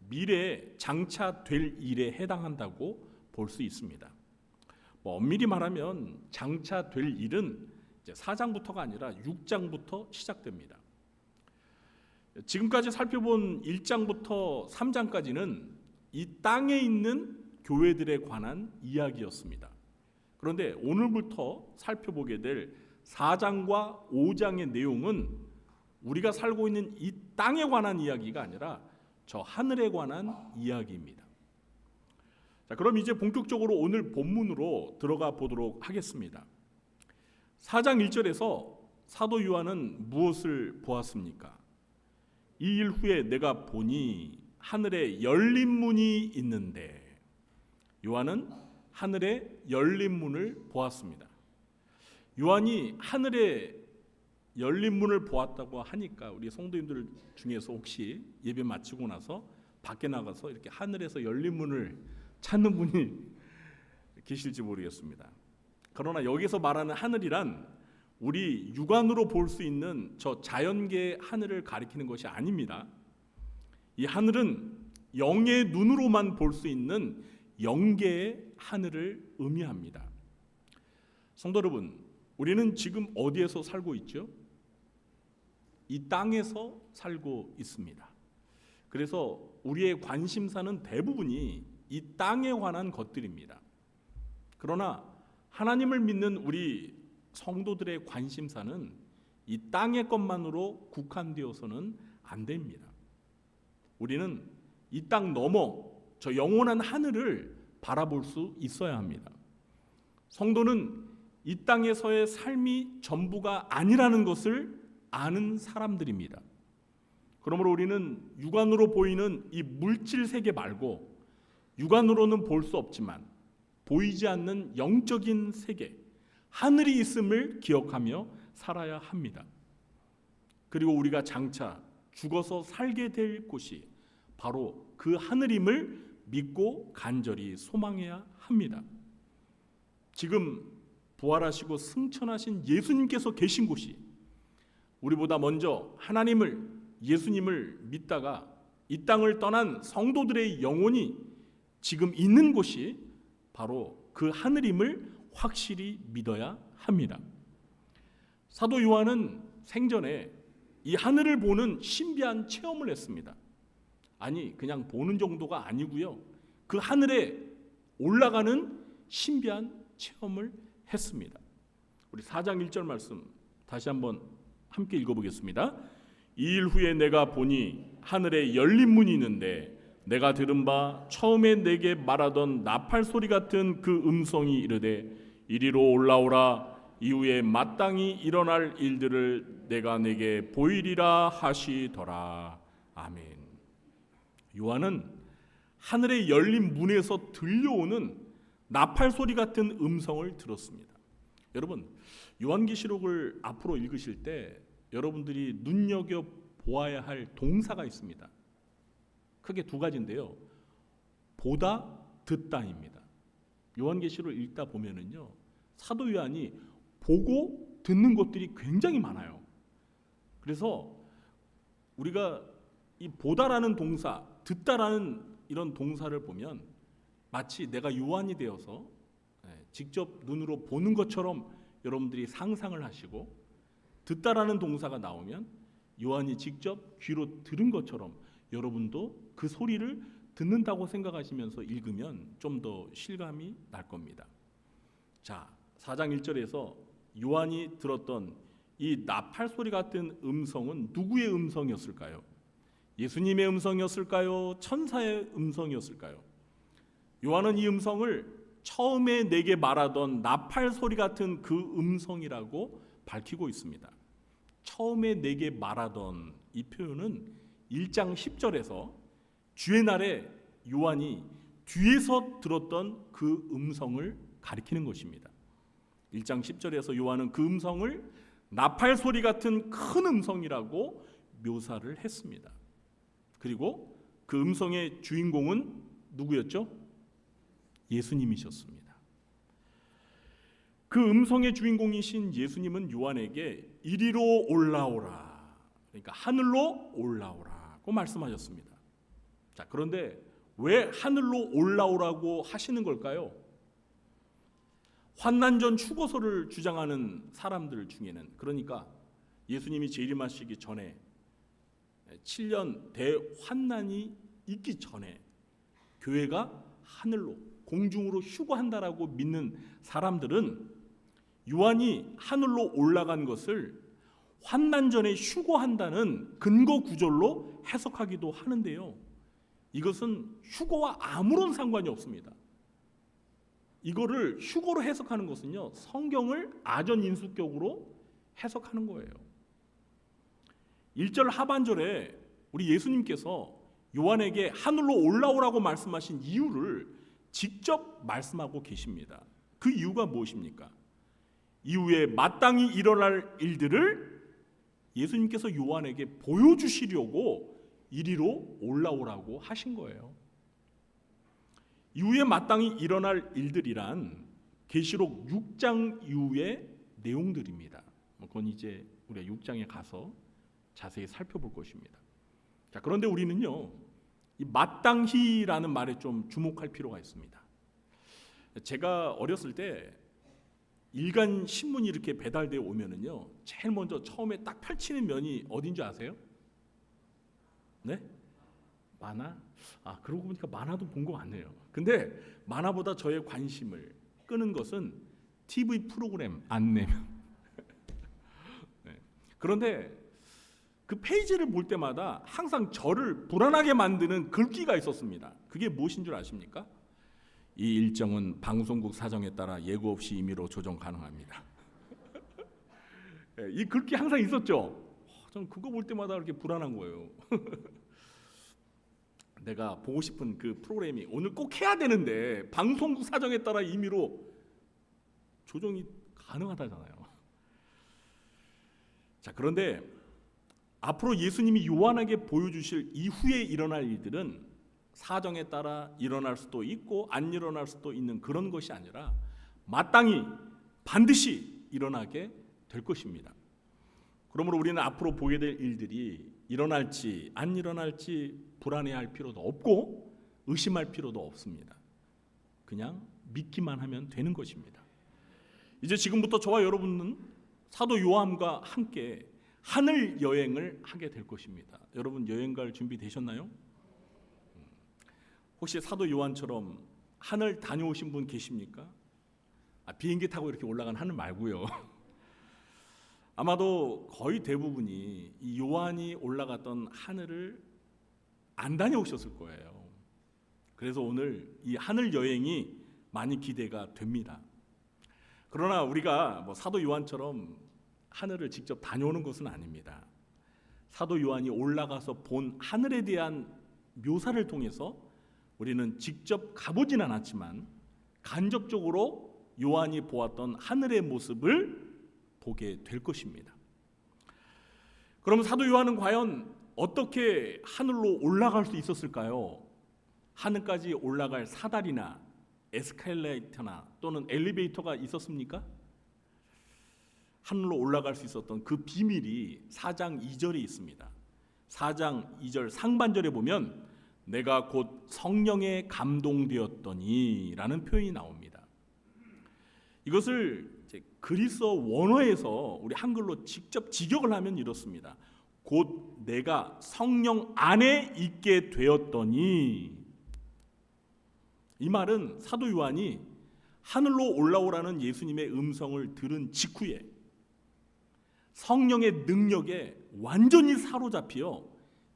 미래에 장차 될 일에 해당한다고 볼 수 있습니다. 엄밀히 말하면 장차 될 일은 이제 4장부터가 아니라 6장부터 시작됩니다. 지금까지 살펴본 1장부터 3장까지는 이 땅에 있는 교회들에 관한 이야기였습니다. 그런데 오늘부터 살펴보게 될 4장과 5장의 내용은 우리가 살고 있는 이 땅에 관한 이야기가 아니라 저 하늘에 관한 이야기입니다. 자, 그럼 이제 본격적으로 오늘 본문으로 들어가 보도록 하겠습니다. 4장 1절에서 사도 요한은 무엇을 보았습니까? 이 일 후에 내가 보니 하늘에 열린 문이 있는데, 요한은 하늘에 열린 문을 보았습니다. 요한이 하늘에 열린 문을 보았다고 하니까 우리 성도님들 중에서 혹시 예배 마치고 나서 밖에 나가서 이렇게 하늘에서 열린 문을 찾는 분이 계실지 모르겠습니다. 그러나 여기서 말하는 하늘이란 우리 육안으로 볼 수 있는 저 자연계의 하늘을 가리키는 것이 아닙니다. 이 하늘은 영의 눈으로만 볼 수 있는 영계의 하늘을 의미합니다. 성도 여러분, 우리는 지금 어디에서 살고 있죠? 이 땅에서 살고 있습니다. 그래서 우리의 관심사는 대부분이 이 땅에 관한 것들입니다. 그러나 하나님을 믿는 우리 성도들의 관심사는 이 땅의 것만으로 국한되어서는 안 됩니다. 우리는 이 땅 너머 저 영원한 하늘을 바라볼 수 있어야 합니다. 성도는 이 땅에서의 삶이 전부가 아니라는 것을 아는 사람들입니다. 그러므로 우리는 육안으로 보이는 이 물질 세계 말고 육안으로는 볼 수 없지만 보이지 않는 영적인 세계, 하늘이 있음을 기억하며 살아야 합니다. 그리고 우리가 장차 죽어서 살게 될 곳이 바로 그 하늘임을 믿고 간절히 소망해야 합니다. 지금 부활하시고 승천하신 예수님께서 계신 곳이 우리보다 먼저 하나님을, 예수님을 믿다가 이 땅을 떠난 성도들의 영혼이 지금 있는 곳이 바로 그 하늘임을 확실히 믿어야 합니다. 사도 요한은 생전에 이 하늘을 보는 신비한 체험을 했습니다. 아니, 그냥 보는 정도가 아니고요. 그 하늘에 올라가는 신비한 체험을 했습니다. 우리 4장 1절 말씀 다시 한번 함께 읽어보겠습니다. 2일 후에 내가 보니 하늘에 열린 문이 있는데 내가 들은 바 처음에 내게 말하던 나팔 소리 같은 그 음성이 이르되 이리로 올라오라, 이후에 마땅히 일어날 일들을 내가 내게 보이리라 하시더라. 아멘. 요한은 하늘에 열린 문에서 들려오는 나팔 소리 같은 음성을 들었습니다. 여러분, 요한계시록을 앞으로 읽으실 때 여러분들이 눈여겨 보아야 할 동사가 있습니다. 크게 두 가지인데요. 보다, 듣다입니다. 요한계시록을 읽다 보면은요, 사도 요한이 보고 듣는 것들이 굉장히 많아요. 그래서 우리가 이 보다라는 동사, 듣다라는 이런 동사를 보면 마치 내가 요한이 되어서 직접 눈으로 보는 것처럼 여러분들이 상상을 하시고, 듣다라는 동사가 나오면 요한이 직접 귀로 들은 것처럼 여러분도 그 소리를 듣는다고 생각하시면서 읽으면 좀 더 실감이 날 겁니다. 자, 4장 1절에서 요한이 들었던 이 나팔 소리 같은 음성은 누구의 음성이었을까요? 예수님의 음성이었을까요? 천사의 음성이었을까요? 요한은 이 음성을 처음에 내게 말하던 나팔 소리 같은 그 음성이라고 밝히고 있습니다. 처음에 내게 말하던 이 표현은 1장 10절에서 주의 날에 요한이 뒤에서 들었던 그 음성을 가리키는 것입니다. 1장 10절에서 요한은 그 음성을 나팔 소리 같은 큰 음성이라고 묘사를 했습니다. 그리고 그 음성의 주인공은 누구였죠? 예수님이셨습니다. 그 음성의 주인공이신 예수님은 요한에게 이리로 올라오라, 그러니까 하늘로 올라오라고 말씀하셨습니다. 자, 그런데 왜 하늘로 올라오라고 하시는 걸까요? 환난전 휴거소를 주장하는 사람들 중에는, 그러니까 예수님이 재림하시기 전에 7년 대환난이 있기 전에 교회가 하늘로, 공중으로 휴거한다라고 믿는 사람들은 요한이 하늘로 올라간 것을 환난전에 휴거한다는 근거 구절로 해석하기도 하는데요. 이것은 휴거와 아무런 상관이 없습니다. 이거를 휴거로 해석하는 것은요, 성경을 아전인수격으로 해석하는 거예요. 1절 하반절에 우리 예수님께서 요한에게 하늘로 올라오라고 말씀하신 이유를 직접 말씀하고 계십니다. 그 이유가 무엇입니까? 이후에 마땅히 일어날 일들을 예수님께서 요한에게 보여주시려고 이리로 올라오라고 하신 거예요. 이후에 마땅히 일어날 일들이란 계시록 6장 이후의 내용들입니다. 그건 이제 우리가 6장에 가서 자세히 살펴볼 것입니다. 자, 그런데 우리는요, 이 마땅히라는 말에 좀 주목할 필요가 있습니다. 제가 어렸을 때 일간 신문이 이렇게 배달되어 오면은요, 제일 먼저 처음에 딱 펼치는 면이 어딘지 아세요? 네? 만화? 아, 그러고 보니까 만화도 본 것 같네요. 근데 만화보다 저의 관심을 끄는 것은 TV 프로그램 안내면. 네. 그런데 그 페이지를 볼 때마다 항상 저를 불안하게 만드는 글귀가 있었습니다. 그게 무엇인 줄 아십니까? 이 일정은 방송국 사정에 따라 예고 없이 임의로 조정 가능합니다. 이 글귀 항상 있었죠. 저는 그거 볼 때마다 그렇게 불안한 거예요. 내가 보고 싶은 그 프로그램이 오늘 꼭 해야 되는데 방송국 사정에 따라 임의로 조정이 가능하다잖아요. 자, 그런데 앞으로 예수님이 요한에게 보여주실 이후에 일어날 일들은 사정에 따라 일어날 수도 있고 안 일어날 수도 있는 그런 것이 아니라 마땅히 반드시 일어나게 될 것입니다. 그러므로 우리는 앞으로 보게 될 일들이 일어날지 안 일어날지 불안해할 필요도 없고 의심할 필요도 없습니다. 그냥 믿기만 하면 되는 것입니다. 이제 지금부터 저와 여러분은 사도 요한과 함께 하늘 여행을 하게 될 것입니다. 여러분 여행 갈 준비 되셨나요? 혹시 사도 요한처럼 하늘 다녀오신 분 계십니까? 비행기 타고 이렇게 올라간 하늘 말고요. 아마도 거의 대부분이 이 요한이 올라갔던 하늘을 안 다녀오셨을 거예요. 그래서 오늘 이 하늘 여행이 많이 기대가 됩니다. 그러나 우리가 사도 요한처럼 하늘을 직접 다녀오는 것은 아닙니다. 사도 요한이 올라가서 본 하늘에 대한 묘사를 통해서 우리는 직접 가보진 않았지만 간접적으로 요한이 보았던 하늘의 모습을 보게 될 것입니다. 그럼 사도 요한은 과연 어떻게 하늘로 올라갈 수 있었을까요? 하늘까지 올라갈 사다리나 에스컬레이터나 또는 엘리베이터가 있었습니까? 하늘로 올라갈 수 있었던 그 비밀이 4장 2절에 있습니다. 4장 2절 상반절에 보면 내가 곧 성령에 감동되었더니 라는 표현이 나옵니다. 이것을 이제 그리스어 원어에서 우리 한글로 직접 직역을 하면 이렇습니다. 곧 내가 성령 안에 있게 되었더니. 이 말은 사도 요한이 하늘로 올라오라는 예수님의 음성을 들은 직후에 성령의 능력에 완전히 사로잡혀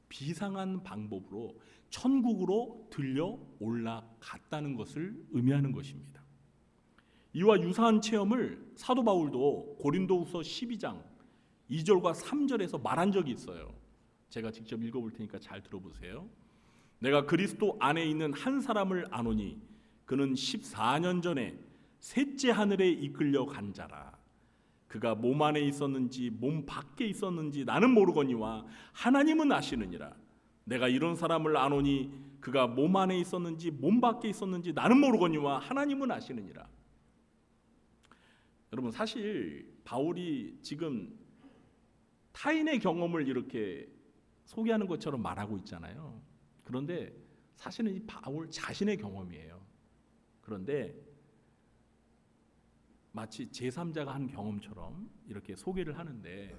비상한 방법으로 천국으로 들려 올라갔다는 것을 의미하는 것입니다. 이와 유사한 체험을 사도 바울도 고린도후서 12장 2절과 3절에서 말한 적이 있어요. 제가 직접 읽어볼 테니까 잘 들어보세요. 내가 그리스도 안에 있는 한 사람을 아노니 그는 14년 전에 셋째 하늘에 이끌려 간 자라. 그가 몸 안에 있었는지 몸 밖에 있었는지 나는 모르거니와 하나님은 아시느니라. 내가 이런 사람을 아노니 그가 몸 안에 있었는지 몸 밖에 있었는지 나는 모르거니와 하나님은 아시느니라. 여러분 사실 바울이 지금 타인의 경험을 이렇게 소개하는 것처럼 말하고 있잖아요. 그런데 사실은 이 바울 자신의 경험이에요. 그런데 마치 제3자가 한 경험처럼 이렇게 소개를 하는데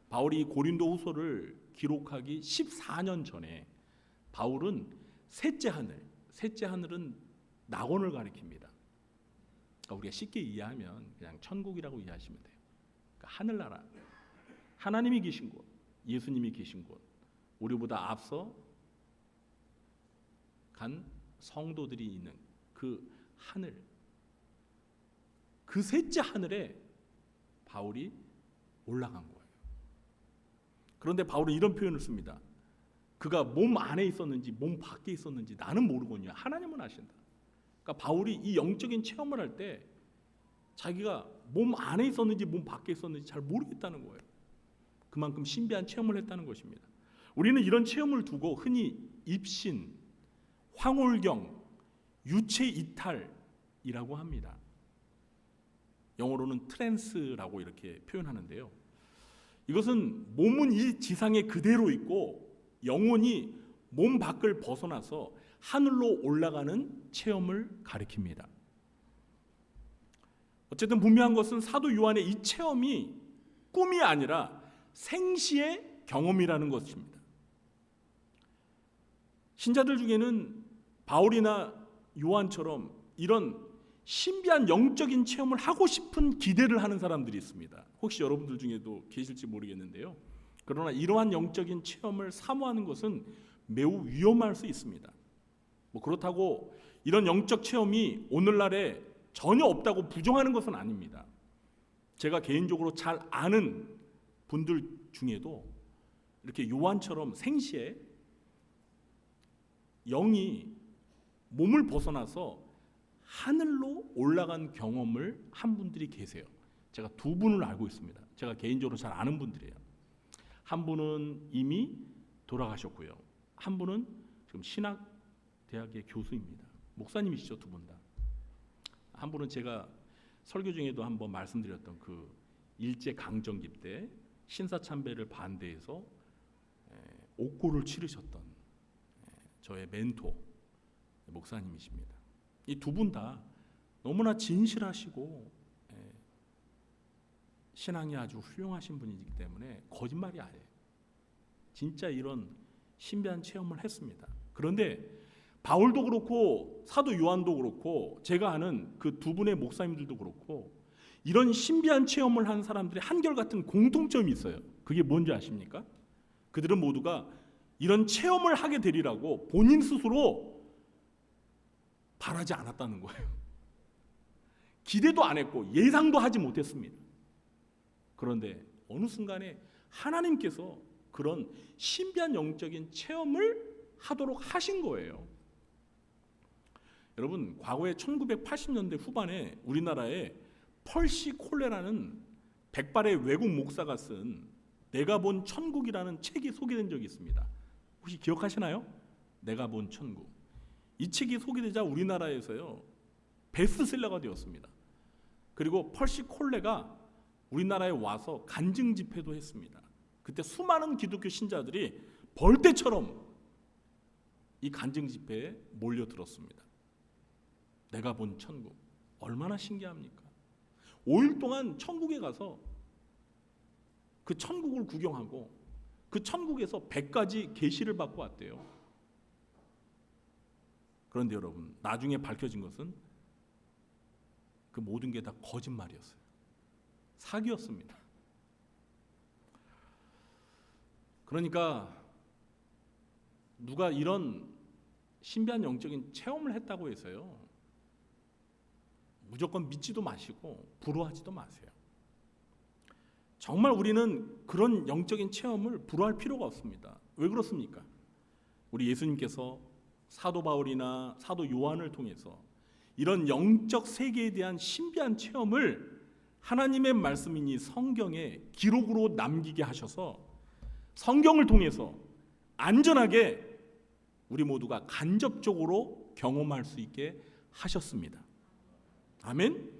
바울이 고린도후서를 기록하기 14년 전에 바울은 셋째 하늘은 낙원을 가리킵니다. 그러니까 우리가 쉽게 이해하면 그냥 천국이라고 이해하시면 돼요. 그러니까 하늘나라, 하나님이 계신 곳, 예수님이 계신 곳, 우리보다 앞서 간 성도들이 있는 그 하늘, 그 셋째 하늘에 바울이 올라간 거예요. 그런데 바울은 이런 표현을 씁니다. 그가 몸 안에 있었는지 몸 밖에 있었는지 나는 모르거니와 하나님은 아신다. 그러니까 바울이 이 영적인 체험을 할 때 자기가 몸 안에 있었는지 몸 밖에 있었는지 잘 모르겠다는 거예요. 그만큼 신비한 체험을 했다는 것입니다. 우리는 이런 체험을 두고 흔히 입신, 황홀경, 유체 이탈이라고 합니다. 영어로는 트랜스라고 이렇게 표현하는데요. 이것은 몸은 이 지상에 그대로 있고 영혼이 몸 밖을 벗어나서 하늘로 올라가는 체험을 가리킵니다. 어쨌든 분명한 것은 사도 요한의 이 체험이 꿈이 아니라 생시의 경험이라는 것입니다. 신자들 중에는 바울이나 요한처럼 이런 신비한 영적인 체험을 하고 싶은 기대를 하는 사람들이 있습니다. 혹시 여러분들 중에도 계실지 모르겠는데요. 그러나 이러한 영적인 체험을 사모하는 것은 매우 위험할 수 있습니다. 그렇다고 이런 영적 체험이 오늘날에 전혀 없다고 부정하는 것은 아닙니다. 제가 개인적으로 잘 아는 분들 중에도 이렇게 요한처럼 생시에 영이 몸을 벗어나서 하늘로 올라간 경험을 한 분들이 계세요. 제가 두 분을 알고 있습니다. 제가 개인적으로 잘 아는 분들이에요. 한 분은 이미 돌아가셨고요. 한 분은 지금 신학대학의 교수입니다. 목사님이시죠, 두 분 다. 한 분은 제가 설교 중에도 한번 말씀드렸던 그 일제 강점기 때 신사참배를 반대해서 옥고를 치르셨던 저의 멘토 목사님이십니다. 이 두 분 다 너무나 진실하시고 신앙이 아주 훌륭하신 분이기 때문에 거짓말이 아니에요. 진짜 이런 신비한 체험을 했습니다. 그런데 바울도 그렇고 사도 요한도 그렇고 제가 아는 그 두 분의 목사님들도 그렇고 이런 신비한 체험을 한 사람들의 한결같은 공통점이 있어요. 그게 뭔지 아십니까? 그들은 모두가 이런 체험을 하게 되리라고 본인 스스로 바라지 않았다는 거예요. 기대도 안 했고 예상도 하지 못했습니다. 그런데 어느 순간에 하나님께서 그런 신비한 영적인 체험을 하도록 하신 거예요. 여러분, 과거에 1980년대 후반에 우리나라에 펄시 콜레라는 백발의 외국 목사가 쓴 내가 본 천국이라는 책이 소개된 적이 있습니다. 혹시 기억하시나요? 내가 본 천국. 이 책이 소개되자 우리나라에서요 베스트셀러가 되었습니다. 그리고 펄시 콜레가 우리나라에 와서 간증 집회도 했습니다. 그때 수많은 기독교 신자들이 벌떼처럼 이 간증 집회에 몰려들었습니다. 내가 본 천국, 얼마나 신기합니까? 5일 동안 천국에 가서 그 천국을 구경하고 그 천국에서 100가지 계시를 받고 왔대요. 그런데 여러분, 나중에 밝혀진 것은 그 모든 게 다 거짓말이었어요. 사기였습니다. 그러니까 누가 이런 신비한 영적인 체험을 했다고 해서요 무조건 믿지도 마시고 부러워하지도 마세요. 정말 우리는 그런 영적인 체험을 부러워할 필요가 없습니다. 왜 그렇습니까? 우리 예수님께서 사도 바울이나 사도 요한을 통해서 이런 영적 세계에 대한 신비한 체험을 하나님의 말씀이니 성경에 기록으로 남기게 하셔서 성경을 통해서 안전하게 우리 모두가 간접적으로 경험할 수 있게 하셨습니다. 아멘.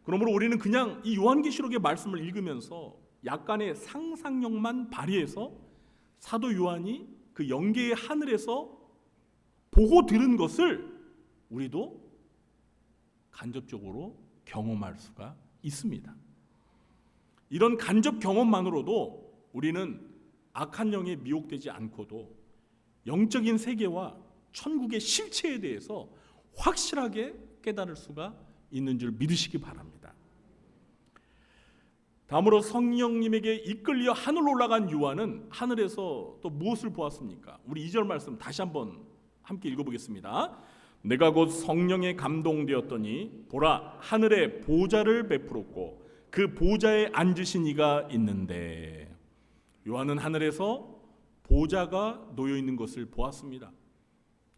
그러므로 우리는 그냥 이 요한계시록의 말씀을 읽으면서 약간의 상상력만 발휘해서 사도 요한이 그 영계의 하늘에서 보고 들은 것을 우리도 간접적으로 경험할 수가 있습니다. 이런 간접 경험만으로도 우리는 악한 영에 미혹되지 않고도 영적인 세계와 천국의 실체에 대해서 확실하게 깨달을 수가 있는 줄 믿으시기 바랍니다. 다음으로 성령님에게 이끌려 하늘로 올라간 요한은 하늘에서 또 무엇을 보았습니까? 우리 2절 말씀 다시 한번 함께 읽어보겠습니다. 내가 곧 성령에 감동되었더니 보라 하늘에 보좌를 베풀었고 그 보좌에 앉으신 이가 있는데, 요한은 하늘에서 보좌가 놓여 있는 것을 보았습니다.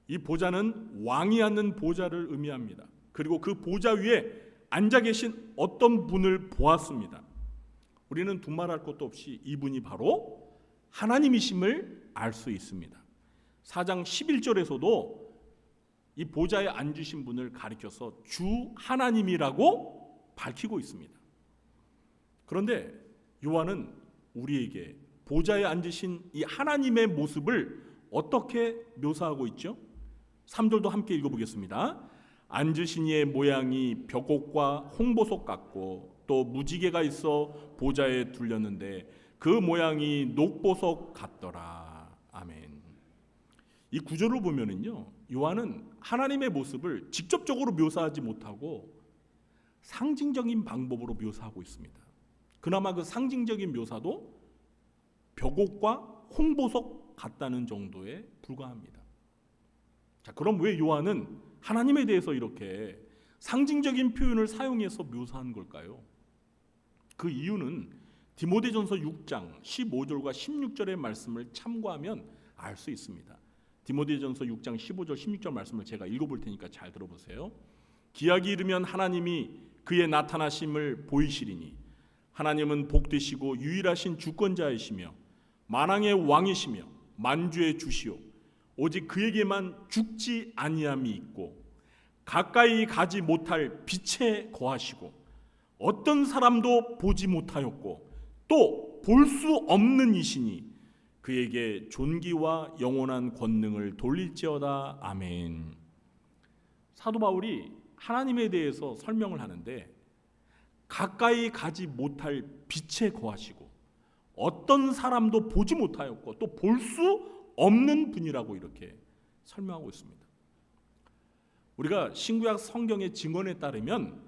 이 보좌는 왕이 앉는 보좌를 의미합니다. 그리고 그 보좌 위에 앉아 계신 어떤 분을 보았습니다. 우리는 두말할 것도 없이 이분이 바로 하나님이심을 알 수 있습니다. 4장 11절에서도 이 보좌에 앉으신 분을 가리켜서 주 하나님이라고 밝히고 있습니다. 그런데 요한은 우리에게 보좌에 앉으신 이 하나님의 모습을 어떻게 묘사하고 있죠? 3절도 함께 읽어보겠습니다. 앉으신 이의 모양이 벽옥과 홍보석 같고 또 무지개가 있어 보좌에 둘렸는데 그 모양이 녹보석 같더라. 아멘. 이 구절을 보면은요, 요한은 하나님의 모습을 직접적으로 묘사하지 못하고 상징적인 방법으로 묘사하고 있습니다. 그나마 그 상징적인 묘사도 벽옥과 홍보석 같다는 정도에 불과합니다. 자, 그럼 왜 요한은 하나님에 대해서 이렇게 상징적인 표현을 사용해서 묘사한 걸까요? 그 이유는 디모데전서 6장 15절과 16절의 말씀을 참고하면 알 수 있습니다. 디모데전서 6장 15절 16절 말씀을 제가 읽어볼 테니까 잘 들어보세요. 기약이 이르면 하나님이 그의 나타나심을 보이시리니 하나님은 복되시고 유일하신 주권자이시며 만왕의 왕이시며 만주의 주시오 오직 그에게만 죽지 아니함이 있고 가까이 가지 못할 빛에 거하시고 어떤 사람도 보지 못하였고 또 볼 수 없는 이시니 그에게 존귀와 영원한 권능을 돌릴지어다. 아멘. 사도 바울이 하나님에 대해서 설명을 하는데 가까이 가지 못할 빛에 거하시고 어떤 사람도 보지 못하였고 또 볼 수 없는 분이라고 이렇게 설명하고 있습니다. 우리가 신구약 성경의 증언에 따르면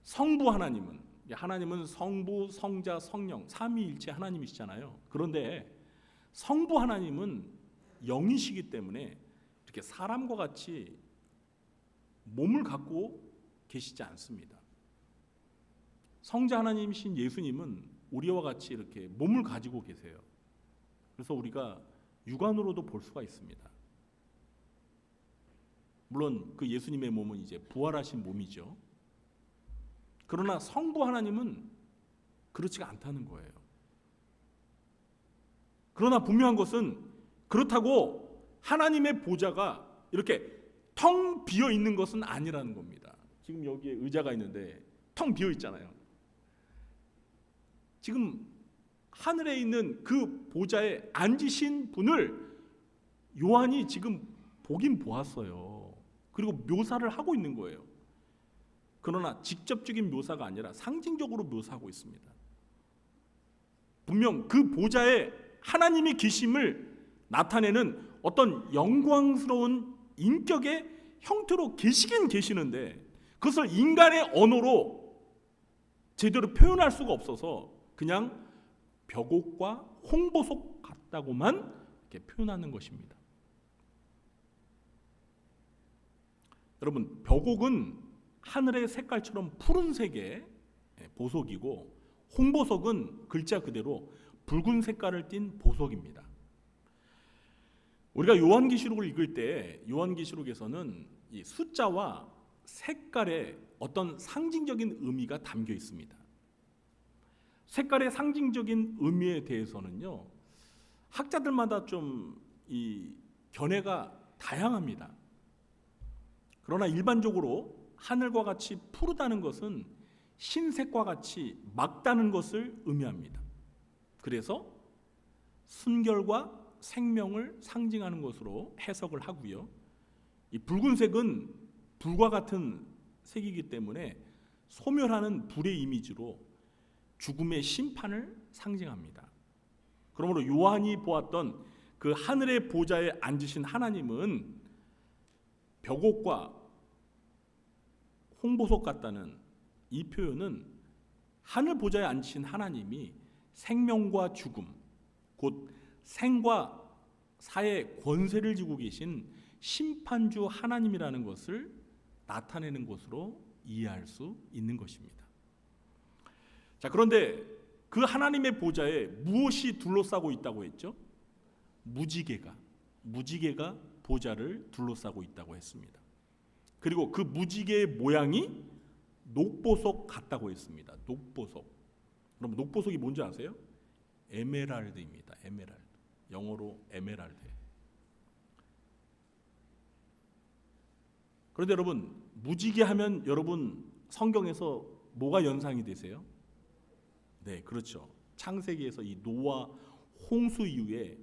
성부 하나님은 성부, 성자, 성령 삼위일체 하나님이시잖아요. 그런데 성부 하나님은 영이시기 때문에 이렇게 사람과 같이 몸을 갖고 계시지 않습니다. 성자 하나님이신 예수님은 우리와 같이 이렇게 몸을 가지고 계세요. 그래서 우리가 육안으로도 볼 수가 있습니다. 물론 그 예수님의 몸은 이제 부활하신 몸이죠. 그러나 성부 하나님은 그렇지가 않다는 거예요. 그러나 분명한 것은 그렇다고 하나님의 보좌가 이렇게 텅 비어 있는 것은 아니라는 겁니다. 지금 여기에 의자가 있는데 텅 비어 있잖아요. 지금 하늘에 있는 그 보좌에 앉으신 분을 요한이 지금 보긴 보았어요. 그리고 묘사를 하고 있는 거예요. 그러나 직접적인 묘사가 아니라 상징적으로 묘사하고 있습니다. 분명 그 보좌에 하나님이 계심을 나타내는 어떤 영광스러운 인격의 형태로 계시긴 계시는데 그것을 인간의 언어로 제대로 표현할 수가 없어서 그냥 벽옥과 홍보석 같다고만 이렇게 표현하는 것입니다. 여러분, 벽옥은 하늘의 색깔처럼 푸른색의 보석이고 홍보석은 글자 그대로 붉은 색깔을 띤 보석입니다. 우리가 요한계시록을 읽을 때 요한계시록에서는 이 숫자와 색깔에 어떤 상징적인 의미가 담겨 있습니다. 색깔의 상징적인 의미에 대해서는요, 학자들마다 좀 이 견해가 다양합니다. 그러나 일반적으로 하늘과 같이 푸르다는 것은 흰색과 같이 맑다는 것을 의미합니다. 그래서 순결과 생명을 상징하는 것으로 해석을 하고요. 이 붉은색은 불과 같은 색이기 때문에 소멸하는 불의 이미지로 죽음의 심판을 상징합니다. 그러므로 요한이 보았던 그 하늘의 보좌에 앉으신 하나님은 벽옥과 홍보석 같다는 이 표현은 하늘 보좌에 앉으신 하나님이 생명과 죽음, 곧 생과 사의 권세를 지고 계신 심판주 하나님이라는 것을 나타내는 것으로 이해할 수 있는 것입니다. 자, 그런데 그 하나님의 보좌에 무엇이 둘러싸고 있다고 했죠? 무지개가 보좌를 둘러싸고 있다고 했습니다. 그리고 그 무지개의 모양이 녹보석 같다고 했습니다. 녹보석. 여러분 녹보석이 뭔지 아세요? 에메랄드입니다. 에메랄드. 영어로 에메랄드. 그런데 여러분 무지개 하면 여러분 성경에서 뭐가 연상이 되세요? 네, 그렇죠. 창세기에서 이 노아 홍수 이후에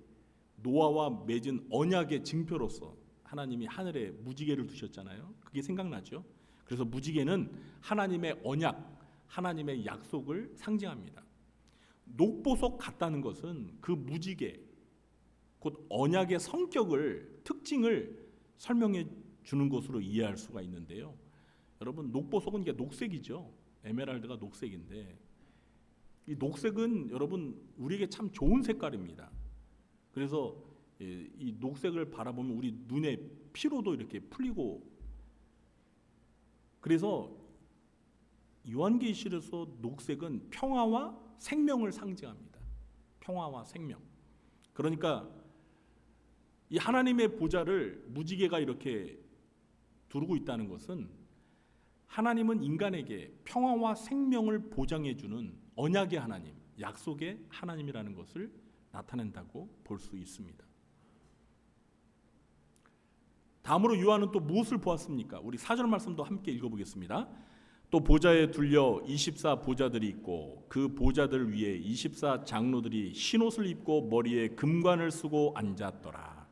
노아와 맺은 언약의 증표로서 하나님이 하늘에 무지개를 두셨잖아요. 그게 생각나죠? 그래서 무지개는 하나님의 언약, 하나님의 약속을 상징합니다. 녹보석 같다는 것은 그 무지개, 곧 언약의 성격을, 특징을 설명해 주는 것으로 이해할 수가 있는데요. 여러분 녹보석은 이게 녹색이죠. 에메랄드가 녹색인데 이 녹색은 여러분 우리에게 참 좋은 색깔입니다. 그래서 이 녹색을 바라보면 우리 눈의 피로도 이렇게 풀리고, 그래서 요한계시록에서 녹색은 평화와 생명을 상징합니다. 평화와 생명. 그러니까 이 하나님의 보좌를 무지개가 이렇게 두르고 있다는 것은 하나님은 인간에게 평화와 생명을 보장해 주는 언약의 하나님, 약속의 하나님이라는 것을 나타낸다고 볼 수 있습니다. 다음으로 요한은 또 무엇을 보았습니까? 우리 4절 말씀도 함께 읽어보겠습니다. 또 보좌에 둘려 24 보좌들이 있고 그 보좌들 위에 24 장로들이 흰옷을 입고 머리에 금관을 쓰고 앉았더라.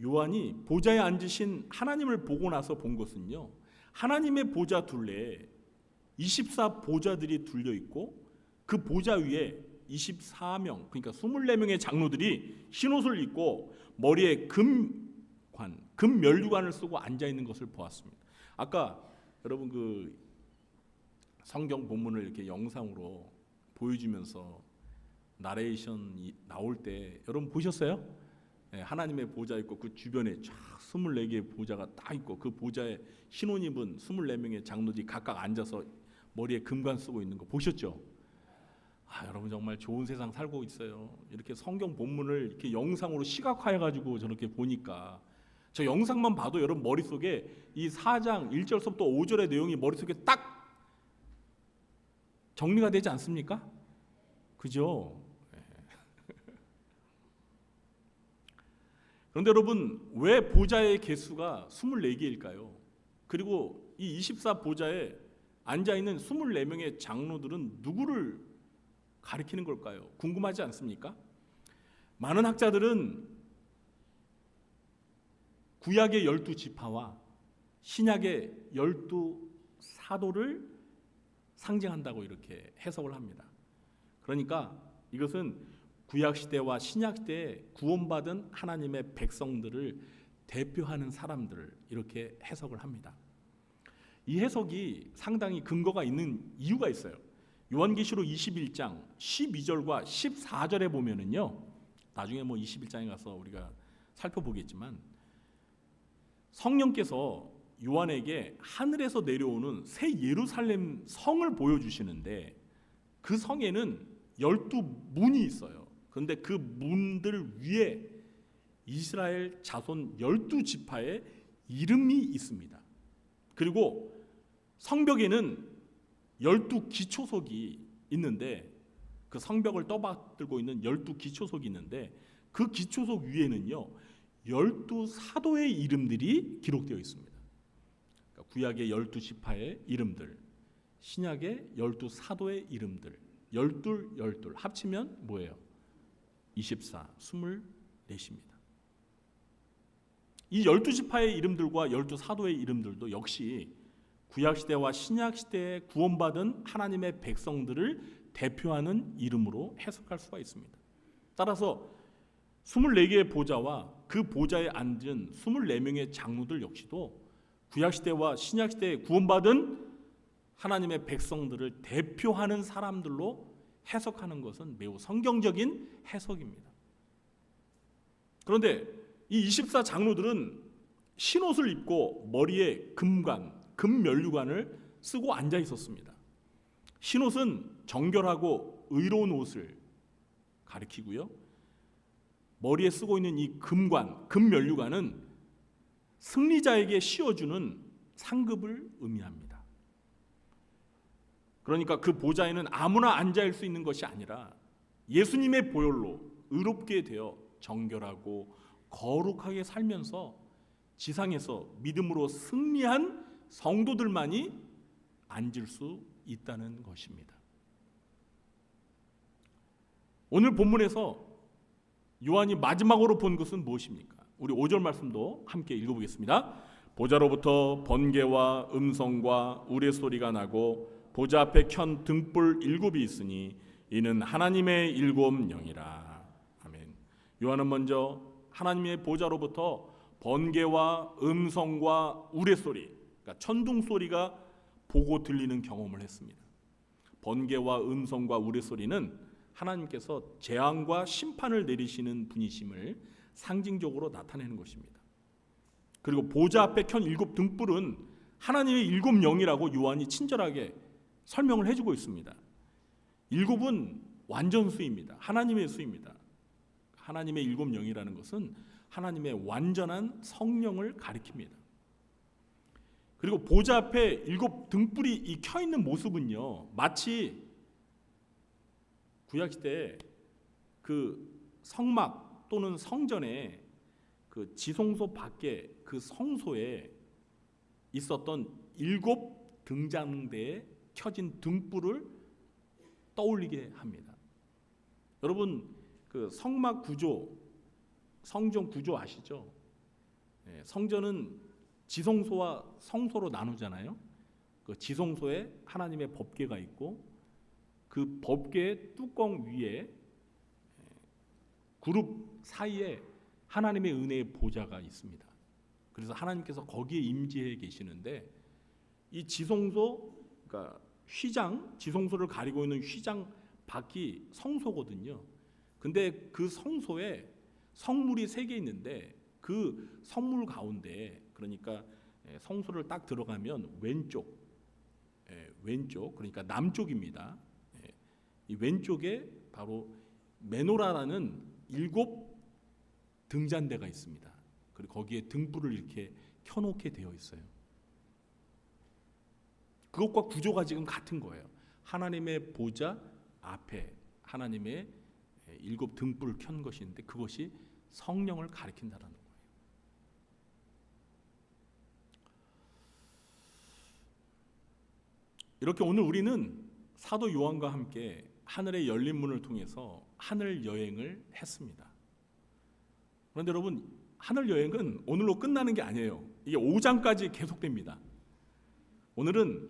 요한이 보좌에 앉으신 하나님을 보고 나서 본 것은요, 하나님의 보좌 둘레에 24 보좌들이 둘려 있고 그 보좌 위에 24명, 그러니까 24명의 장로들이 흰옷을 입고 머리에 금면류관을 쓰고 앉아 있는 것을 보았습니다. 아까 여러분 그 성경 본문을 이렇게 영상으로 보여주면서 나레이션이 나올 때 여러분 보셨어요? 네, 하나님의 보좌 있고 그 주변에 쫙 24개의 보좌가 딱 있고 그 보좌에 흰옷 입은 24명의 장로들이 각각 앉아서 머리에 금관 쓰고 있는 거 보셨죠? 여러분 정말 좋은 세상 살고 있어요. 이렇게 성경 본문을 이렇게 영상으로 시각화해가지고 저렇게 보니까 저 영상만 봐도 여러분 머릿속에 이 4장 1절부터 5절의 내용이 머릿속에 딱 정리가 되지 않습니까? 그죠? 그런데 여러분 왜 보좌의 개수가 24개일까요? 그리고 이 24 보좌에 앉아있는 24명의 장로들은 누구를 가리키는 걸까요? 궁금하지 않습니까? 많은 학자들은 구약의 12지파와 신약의 12사도를 상징한다고 이렇게 해석을 합니다. 그러니까 이것은 구약시대와 신약시대에 구원받은 하나님의 백성들을 대표하는 사람들을 이렇게 해석을 합니다. 이 해석이 상당히 근거가 있는 이유가 있어요. 요한계시록 21장 12절과 14절에 보면은요, 나중에 21장에 가서 우리가 살펴보겠지만 성령께서 요한에게 하늘에서 내려오는 새 예루살렘 성을 보여주시는데 그 성에는 12문이 있어요. 그런데 그 문들 위에 이스라엘 자손 12지파의 이름이 있습니다. 그리고 성벽에는 12기초석이 있는데 그 성벽을 떠받들고 있는 12기초석이 있는데 그 기초석 위에는요 12사도의 이름들이 기록되어 있습니다. 그러니까 구약의 12지파의 이름들, 신약의 12사도의 이름들, 12 합치면 뭐예요? 24, 24입니다. 이 12지파의 이름들과 12사도의 이름들도 역시 구약시대와 신약시대에 구원받은 하나님의 백성들을 대표하는 이름으로 해석할 수가 있습니다. 따라서 24개의 보좌와 그 보좌에 앉은 24명의 장로들 역시도 구약시대와 신약시대에 구원받은 하나님의 백성들을 대표하는 사람들로 해석하는 것은 매우 성경적인 해석입니다. 그런데 이 24 장로들은 흰옷을 입고 머리에 금면류관을 쓰고 앉아 있었습니다. 흰옷은 정결하고 의로운 옷을 가리키고요. 머리에 쓰고 있는 이 금면류관은 승리자에게 씌워주는 상급을 의미합니다. 그러니까 그 보좌에는 아무나 앉아 수 있는 것이 아니라 예수님의 보혈로 의롭게 되어 정결하고 거룩하게 살면서 지상에서 믿음으로 승리한 성도들만이 앉을 수 있다는 것입니다. 오늘 본문에서 요한이 마지막으로 본 것은 무엇입니까? 우리 5절 말씀도 함께 읽어보겠습니다. 보좌로부터 번개와 음성과 우레소리가 나고 보좌 앞에 켠 등불 7이 있으니 이는 하나님의 7 영이라. 아멘. 요한은 먼저 하나님의 보좌로부터 번개와 음성과 우레소리, 그러니까 천둥 소리가 보고 들리는 경험을 했습니다. 번개와 음성과 우레소리는 하나님께서 재앙과 심판을 내리시는 분이심을 상징적으로 나타내는 것입니다. 그리고 보좌 앞에 켠 7 등불은 하나님의 7 영이라고 요한이 친절하게 설명을 해주고 있습니다. 7은 완전수입니다. 하나님의 수입니다. 하나님의 7 영이라는 것은 하나님의 완전한 성령을 가리킵니다. 그리고 보좌 앞에 7 등불이 켜 있는 모습은요, 마치 구약시대에 그 성막 또는 성전에 그 지성소 밖에 그 성소에 있었던 7 등잔대에 켜진 등불을 떠올리게 합니다. 여러분 그 성막 구조, 성전 구조 아시죠? 성전은 지성소와 성소로 나누잖아요. 그 지성소에 하나님의 법궤가 있고 그 법궤의 뚜껑 위에 그룹 사이에 하나님의 은혜의 보좌가 있습니다. 그래서 하나님께서 거기에 임재해 계시는데 이 지성소, 그러니까 휘장, 지성소를 가리고 있는 휘장 밖이 성소거든요. 근데 그 성소에 성물이 3개 있는데 그 성물 가운데, 그러니까 성소를 딱 들어가면 왼쪽 그러니까 남쪽입니다. 이 왼쪽에 바로 메노라라는 7 등잔대가 있습니다. 그리고 거기에 등불을 이렇게 켜놓게 되어 있어요. 그것과 구조가 지금 같은 거예요. 하나님의 보좌 앞에 하나님의 7 등불을 켠 것인데 그것이 성령을 가리킨다라는 거예요. 이렇게 오늘 우리는 사도 요한과 함께 하늘의 열린 문을 통해서 하늘 여행을 했습니다. 그런데 여러분, 하늘 여행은 오늘로 끝나는 게 아니에요. 이게 5장까지 계속됩니다. 오늘은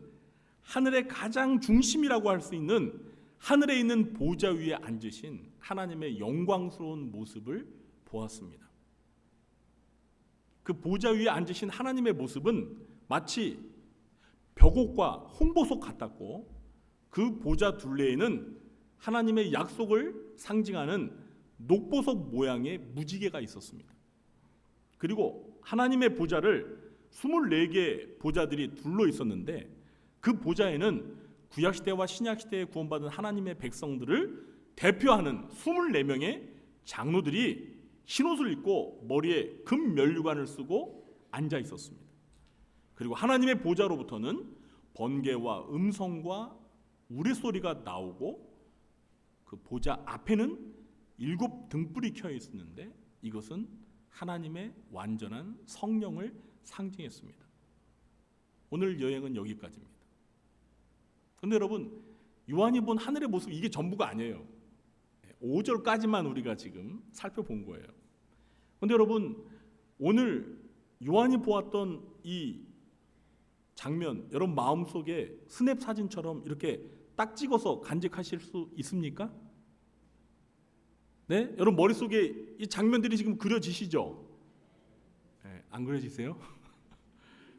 하늘의 가장 중심이라고 할 수 있는 하늘에 있는 보좌 위에 앉으신 하나님의 영광스러운 모습을 보았습니다. 그 보좌 위에 앉으신 하나님의 모습은 마치 벽옥과 홍보석 같았고 그 보좌 둘레에는 하나님의 약속을 상징하는 녹보석 모양의 무지개가 있었습니다. 그리고 하나님의 보좌를 24개 보좌들이 둘러 있었는데 그 보좌에는 구약시대와 신약시대에 구원받은 하나님의 백성들을 대표하는 24명의 장로들이 흰옷을 입고 머리에 금 면류관을 쓰고 앉아 있었습니다. 그리고 하나님의 보좌로부터는 번개와 음성과 우레소리가 나오고 그 보좌 앞에는 7 등불이 켜져 있었는데 이것은 하나님의 완전한 성령을 상징했습니다. 오늘 여행은 여기까지입니다. 그런데 여러분, 요한이 본 하늘의 모습 이게 전부가 아니에요. 5절까지만 우리가 지금 살펴본 거예요. 그런데 여러분, 오늘 요한이 보았던 이 장면, 여러분 마음속에 스냅 사진처럼 이렇게 딱 찍어서 간직하실 수 있습니까? 네? 여러분 머릿속에 이 장면들이 지금 그려지시죠? 네, 안 그려지세요?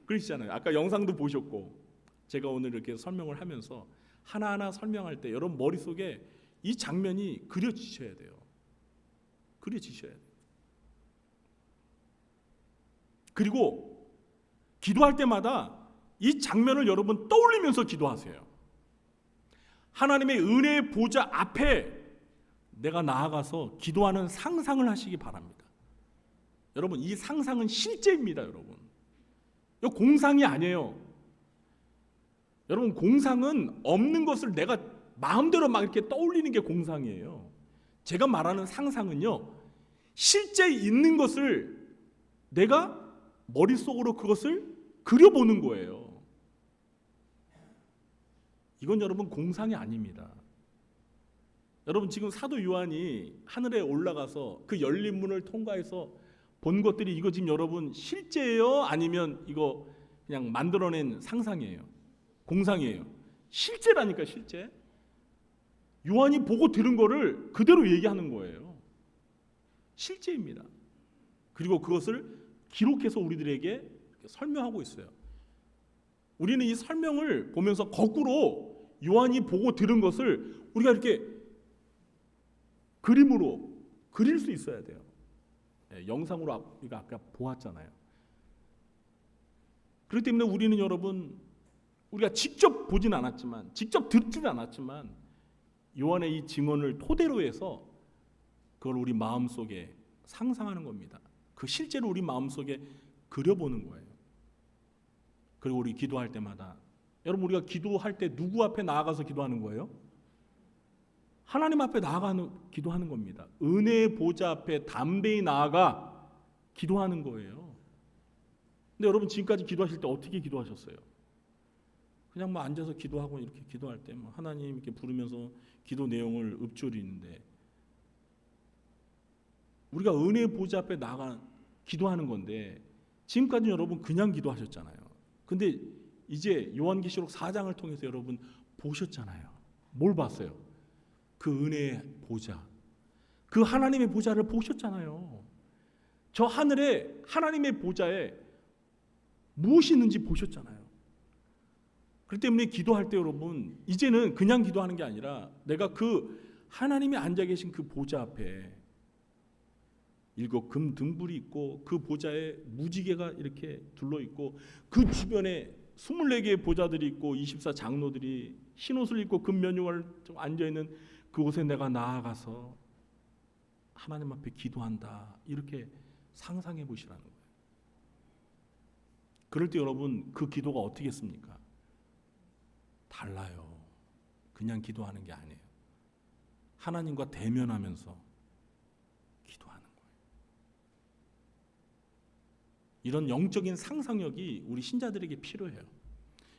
그러시잖아요. 아까 영상도 보셨고 제가 오늘 이렇게 설명을 하면서 하나하나 설명할 때 여러분 머릿속에 이 장면이 그려지셔야 돼요. 그려지셔야 돼요. 그리고 기도할 때마다 이 장면을 여러분 떠올리면서 기도하세요. 하나님의 은혜의 보좌 앞에 내가 나아가서 기도하는 상상을 하시기 바랍니다. 여러분 이 상상은 실제입니다. 여러분 이거 공상이 아니에요. 여러분, 공상은 없는 것을 내가 마음대로 막 이렇게 떠올리는 게 공상이에요. 제가 말하는 상상은요, 실제 있는 것을 내가 머릿속으로 그것을 그려보는 거예요. 이건 여러분 공상이 아닙니다. 여러분, 지금 사도 요한이 하늘에 올라가서 그 열린 문을 통과해서 본 것들이 이거 지금 여러분 실제예요? 아니면 이거 그냥 만들어낸 상상이에요? 공상이에요? 실제라니까, 실제. 요한이 보고 들은 거를 그대로 얘기하는 거예요. 실제입니다. 그리고 그것을 기록해서 우리들에게 설명하고 있어요. 우리는 이 설명을 보면서 거꾸로 요한이 보고 들은 것을 우리가 이렇게 그림으로 그릴 수 있어야 돼요. 영상으로 우리가 아까 보았잖아요. 그렇기 때문에 우리는 여러분, 우리가 직접 보진 않았지만, 직접 듣지는 않았지만, 요한의 이 증언을 토대로 해서 그걸 우리 마음속에 상상하는 겁니다. 그 실제로 우리 마음속에 그려보는 거예요. 그리고 우리 기도할 때마다, 여러분, 우리가 기도할 때 누구 앞에 나아가서 기도하는 거예요? 하나님 앞에 나아가는 기도하는 겁니다. 은혜의 보좌 앞에 담대히 나아가 기도하는 거예요. 근데 여러분, 지금까지 기도하실 때 어떻게 기도하셨어요? 그냥 뭐 앉아서 기도하고 이렇게 기도할 때 뭐 하나님 이렇게 부르면서 기도 내용을 읊조리는데, 우리가 은혜의 보좌 앞에 나가 기도하는 건데, 지금까지 여러분 그냥 기도하셨잖아요. 근데 이제 요한계시록 4장을 통해서 여러분 보셨잖아요. 뭘 봤어요? 그 은혜의 보좌, 그 하나님의 보좌를 보셨잖아요. 저 하늘에 하나님의 보좌에 무엇이 있는지 보셨잖아요. 그렇기 때문에 기도할 때 여러분, 이제는 그냥 기도하는 게 아니라 내가 그 하나님이 앉아 계신 그 보좌 앞에 일곱 금 등불이 있고, 그 보좌에 무지개가 이렇게 둘러 있고, 그 주변에 24개의 보좌들이 있고 24 장로들이 흰옷을 입고 금면류관을 앉아 있는 그곳에 내가 나아가서 하나님 앞에 기도한다, 이렇게 상상해 보시라는 거예요. 그럴 때 여러분, 그 기도가 어떻겠습니까? 달라요. 그냥 기도하는 게 아니에요. 하나님과 대면하면서 기도하는 거예요. 이런 영적인 상상력이 우리 신자들에게 필요해요.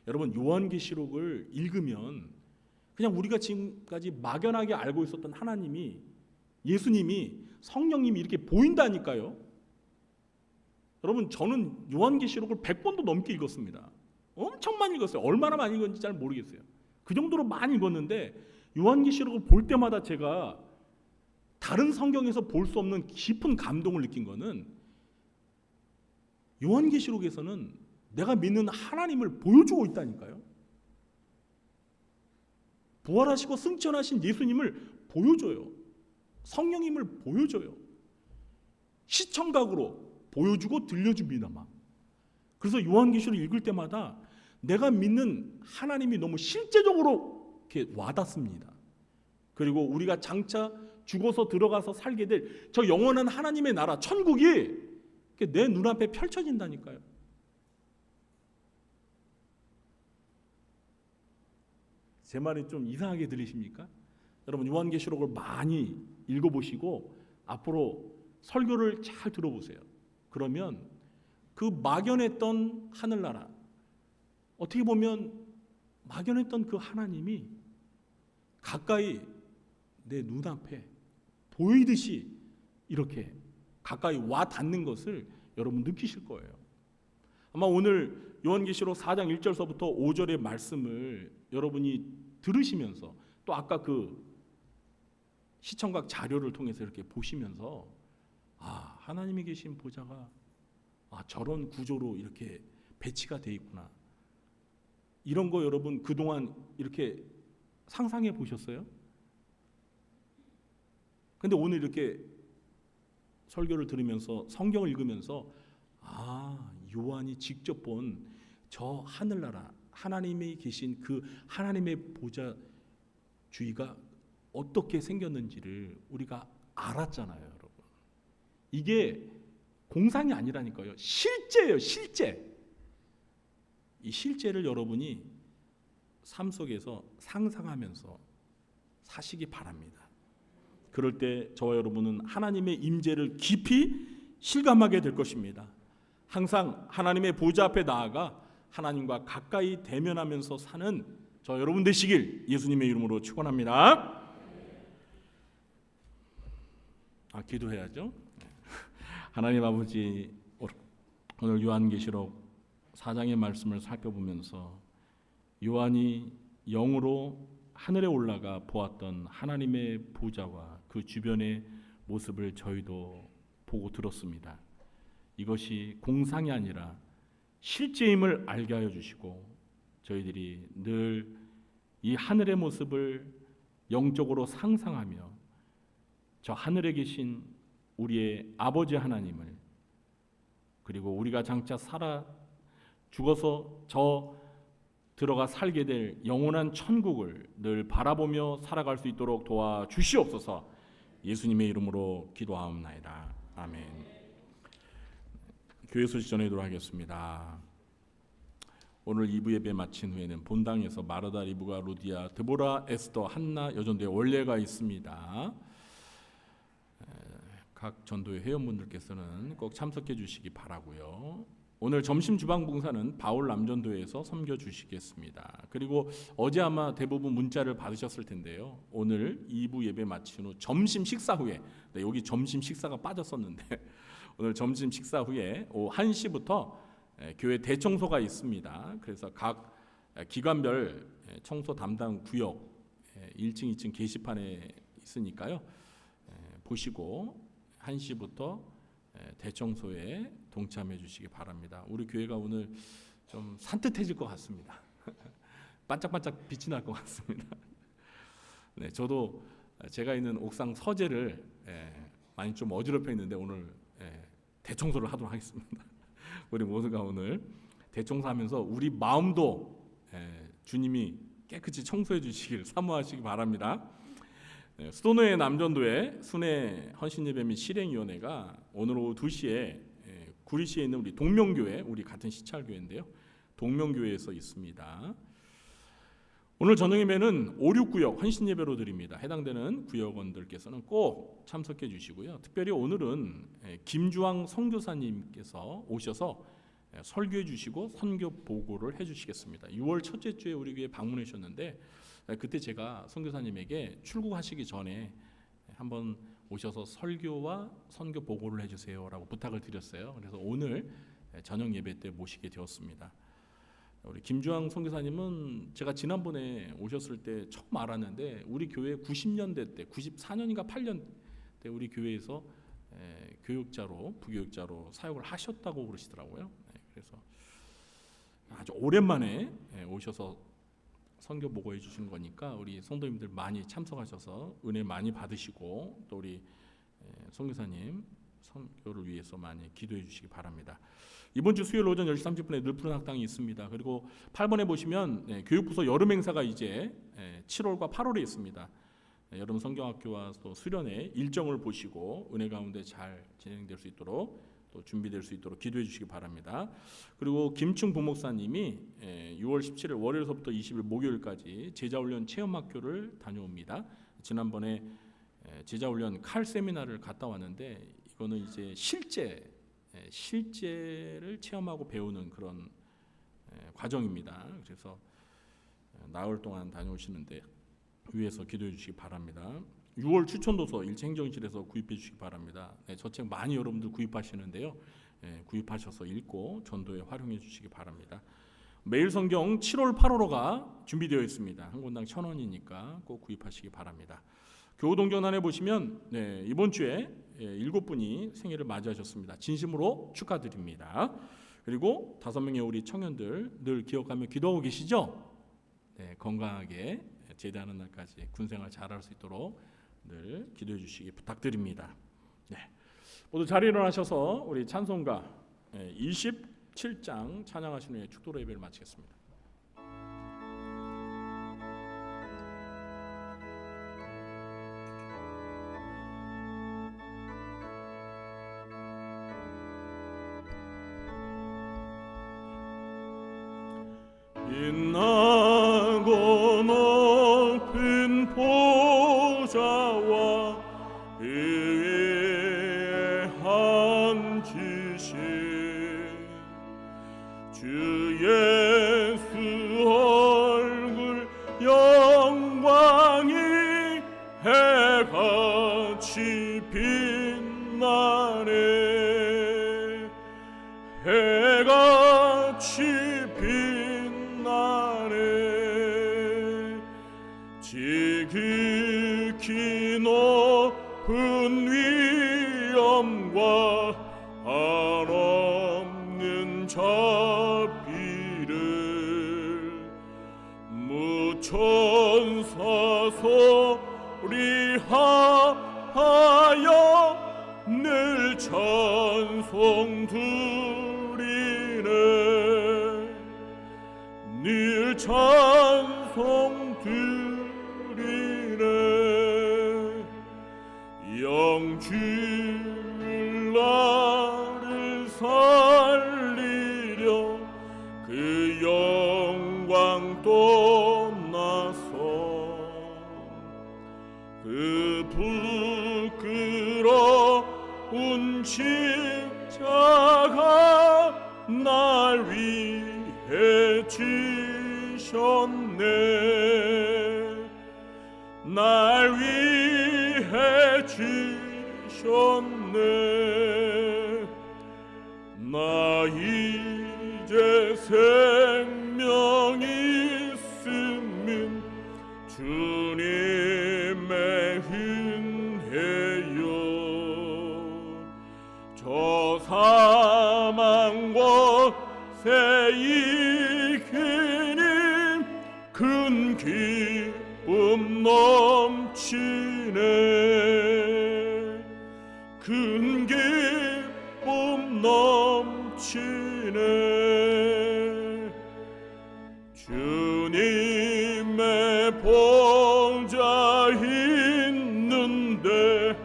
여러분, 요한계시록을 읽으면 그냥 우리가 지금까지 막연하게 알고 있었던 하나님이, 예수님이, 성령님이 이렇게 보인다니까요. 여러분, 저는 요한계시록을 100번도 넘게 읽었습니다. 엄청 많이 읽었어요. 얼마나 많이 읽었는지 잘 모르겠어요. 그 정도로 많이 읽었는데, 요한계시록을 볼 때마다 제가 다른 성경에서 볼 수 없는 깊은 감동을 느낀 거는, 요한계시록에서는 내가 믿는 하나님을 보여주고 있다니까요. 부활하시고 승천하신 예수님을 보여줘요. 성령님을 보여줘요. 시청각으로 보여주고 들려줍니다. 막. 그래서 요한계시록 읽을 때마다 내가 믿는 하나님이 너무 실제적으로 이렇게 와닿습니다. 그리고 우리가 장차 죽어서 들어가서 살게 될 저 영원한 하나님의 나라, 천국이 내 눈앞에 펼쳐진다니까요. 제 말이 좀 이상하게 들리십니까? 여러분, 요한계시록을 많이 읽어보시고 앞으로 설교를 잘 들어보세요. 그러면 그 막연했던 하늘나라, 어떻게 보면 막연했던 그 하나님이 가까이 내 눈앞에 보이듯이 이렇게 가까이 와 닿는 것을 여러분 느끼실 거예요. 아마 오늘 요한계시록 4장 1절서부터 5절의 말씀을 여러분이 들으시면서, 또 아까 그 시청각 자료를 통해서 이렇게 보시면서, 아, 하나님이 계신 보좌가 저런 구조로 이렇게 배치가 돼 있구나, 이런 거 여러분 그동안 이렇게 상상해 보셨어요? 근데 오늘 이렇게 설교를 들으면서, 성경을 읽으면서, 요한이 직접 본 저 하늘나라, 하나님이 계신 그 하나님의 보좌 주위가 어떻게 생겼는지를 우리가 알았잖아요, 여러분. 이게 공상이 아니라니까요. 실제예요, 실제. 이 실제를 여러분이 삶 속에서 상상하면서 사시기 바랍니다. 그럴 때 저와 여러분은 하나님의 임재를 깊이 실감하게 될 것입니다. 항상 하나님의 보좌 앞에 나아가 하나님과 가까이 대면하면서 사는 저 여러분 되시길 예수님의 이름으로 축원합니다. 기도해야죠. 하나님 아버지, 오늘 요한계시록 4장의 말씀을 살펴보면서 요한이 영으로 하늘에 올라가 보았던 하나님의 보좌와 그 주변의 모습을 저희도 보고 들었습니다. 이것이 공상이 아니라 실제임을 알게 하여 주시고 저희들이 늘 이 하늘의 모습을 영적으로 상상하며 저 하늘에 계신 우리의 아버지 하나님을, 그리고 우리가 장차 살아 죽어서 저 들어가 살게 될 영원한 천국을 늘 바라보며 살아갈 수 있도록 도와주시옵소서. 예수님의 이름으로 기도하옵나이다. 아멘. 교회 소식 전해드리도록 하겠습니다. 오늘 2부 예배 마친 후에는 본당에서 마르다, 리브가, 루디아, 드보라, 에스더, 한나 여전도의 원례가 있습니다. 각 전도의 회원분들께서는 꼭 참석해 주시기 바라고요. 오늘 점심 주방 봉사는 바울 남전도에서 섬겨 주시겠습니다. 그리고 어제 아마 대부분 문자를 받으셨을 텐데요. 오늘 2부 예배 마친 후 점심 식사 후에, 여기 점심 식사가 빠졌었는데 오늘 점심 식사 후에 오후 1시부터 교회 대청소가 있습니다. 그래서 각 기관별 청소 담당 구역 1층, 2층 게시판에 있으니까요. 보시고 1시부터 대청소에 동참해 주시기 바랍니다. 우리 교회가 오늘 좀 산뜻해질 것 같습니다. 반짝반짝 빛이 날 것 같습니다. 네, 저도 제가 있는 옥상 서재를 많이 좀 어지럽혀 있는데 오늘 대청소를 하도록 하겠습니다. 우리 모두가 오늘 대청소하면서 우리 마음도 주님이 깨끗이 청소해 주시길 사모하시기 바랍니다. 수도노예 남전도회 순회 헌신예배 및 실행위원회가 오늘 오후 2시에 구리시에 있는 우리 동명교회, 우리 같은 시찰교회인데요, 동명교회에서 있습니다. 오늘 저녁예배는 5, 6구역 헌신예배로 드립니다. 해당되는 구역원들께서는 꼭 참석해 주시고요. 특별히 오늘은 김주왕 선교사님께서 오셔서 설교해 주시고 선교 보고를 해 주시겠습니다. 6월 첫째 주에 우리 교회 방문해 주셨는데 그때 제가 선교사님에게 출국하시기 전에 한번 오셔서 설교와 선교 보고를 해주세요라고 부탁을 드렸어요. 그래서 오늘 저녁 예배 때 모시게 되었습니다. 우리 김주왕 선교사님은 제가 지난번에 오셨을 때 처음 알았는데 우리 교회 90년대 때, 94년인가 8년 때 우리 교회에서 교육자로, 부교육자로 사역을 하셨다고 그러시더라고요. 그래서 아주 오랜만에 오셔서 선교 보고해 주신 거니까 우리 성도님들 많이 참석하셔서 은혜 많이 받으시고 또 우리 선교사님 선교를 위해서 많이 기도해 주시기 바랍니다. 이번 주 수요일 오전 10시 30분에 늘 푸른 학당이 있습니다. 그리고 8번에 보시면 교육부서 여름 행사가 이제 7월과 8월에 있습니다. 여름 성경학교와 또 수련회 일정을 보시고 은혜 가운데 잘 진행될 수 있도록 또 준비될 수 있도록 기도해 주시기 바랍니다. 그리고 김충 부목사님이 6월 17일 월요일서부터 20일 목요일까지 제자훈련 체험학교를 다녀옵니다. 지난번에 제자훈련 칼 세미나를 갔다 왔는데 이거는 이제 실제를 체험하고 배우는 그런 과정입니다. 그래서 나흘 동안 다녀오시는데 위에서 기도해 주시기 바랍니다. 6월 추천도서 일체행정실에서 구입해 주시기 바랍니다. 저 책 많이 여러분들 구입하시는데요. 구입하셔서 읽고 전도에 활용해 주시기 바랍니다. 매일 성경 7월 8월호가 준비되어 있습니다. 한 권당 1,000원이니까 꼭 구입하시기 바랍니다. 교우동정단에 보시면 이번 주에 7분이 생일을 맞이하셨습니다. 진심으로 축하드립니다. 그리고 5명의 우리 청년들 늘 기억하며 기도하고 계시죠? 건강하게 제대하는 날까지 군생활 잘할 수 있도록 늘 기도해 주시기 부탁드립니다. 모두 자리에 일어나셔서 우리 찬송가 27장 찬양하신 후에 축도로 예배를 마치겠습니다. 빛나고 보좌와 그 위에 앉으신 주 예수 얼굴 영광이 해같이 빛나네. 해같이 빛나네. 지극히 높은 위엄과 한없는 자비를 무천사 소리하여 늘 찬송 드리네. 늘 찬송 드리네. 영주를 나를 살리려 그 영광 떠나서 그 부끄러운 십자가 날 위해 지셨네. 날 위해 지셨네. 나 이제 생명 있음은 주님의 은혜요. 저 사망과 새 이기는 큰 기쁨 넘치네. 큰 기쁨 넘치네. 주님의 보좌 있는데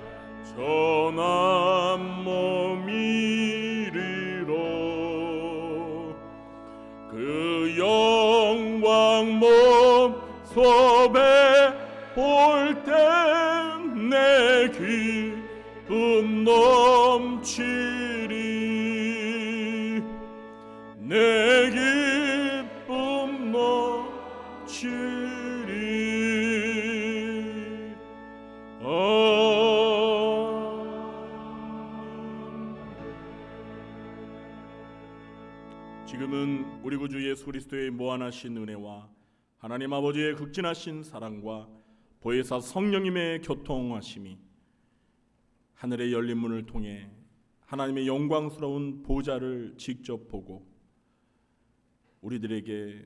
전한 몸 이르러 그 영광 몸섭에 볼 때 내 기쁨 넘치리. 내 기쁨 넘치리. 지금은 우리 구주 예수 그리스도의 무한하신 은혜와 하나님 아버지의 극진하신 사랑과 보혜사 성령님의 교통하심이 하늘의 열린 문을 통해 하나님의 영광스러운 보좌를 직접 보고 우리들에게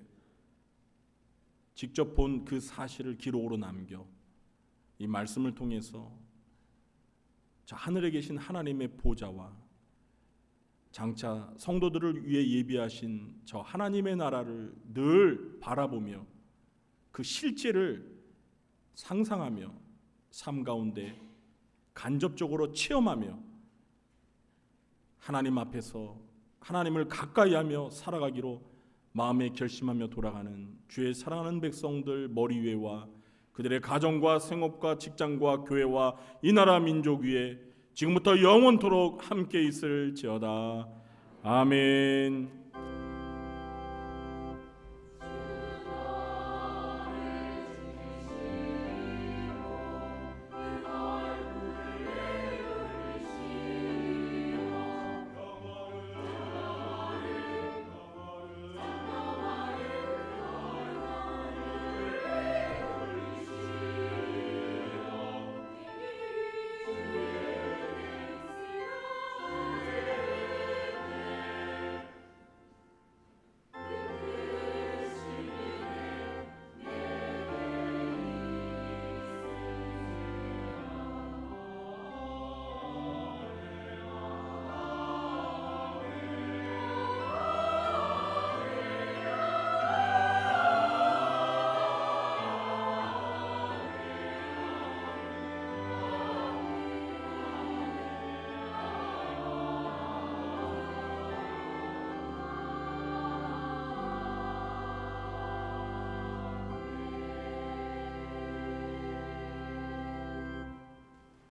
직접 본 그 사실을 기록으로 남겨 이 말씀을 통해서 저 하늘에 계신 하나님의 보좌와 장차 성도들을 위해 예비하신 저 하나님의 나라를 늘 바라보며 그 실제를 상상하며 삶 가운데 간접적으로 체험하며 하나님 앞에서 하나님을 가까이하며 살아가기로 마음에 결심하며 돌아가는 주의 사랑하는 백성들 머리 위에와 그들의 가정과 생업과 직장과 교회와 이 나라 민족 위에 지금부터 영원토록 함께 있을지어다. 아멘.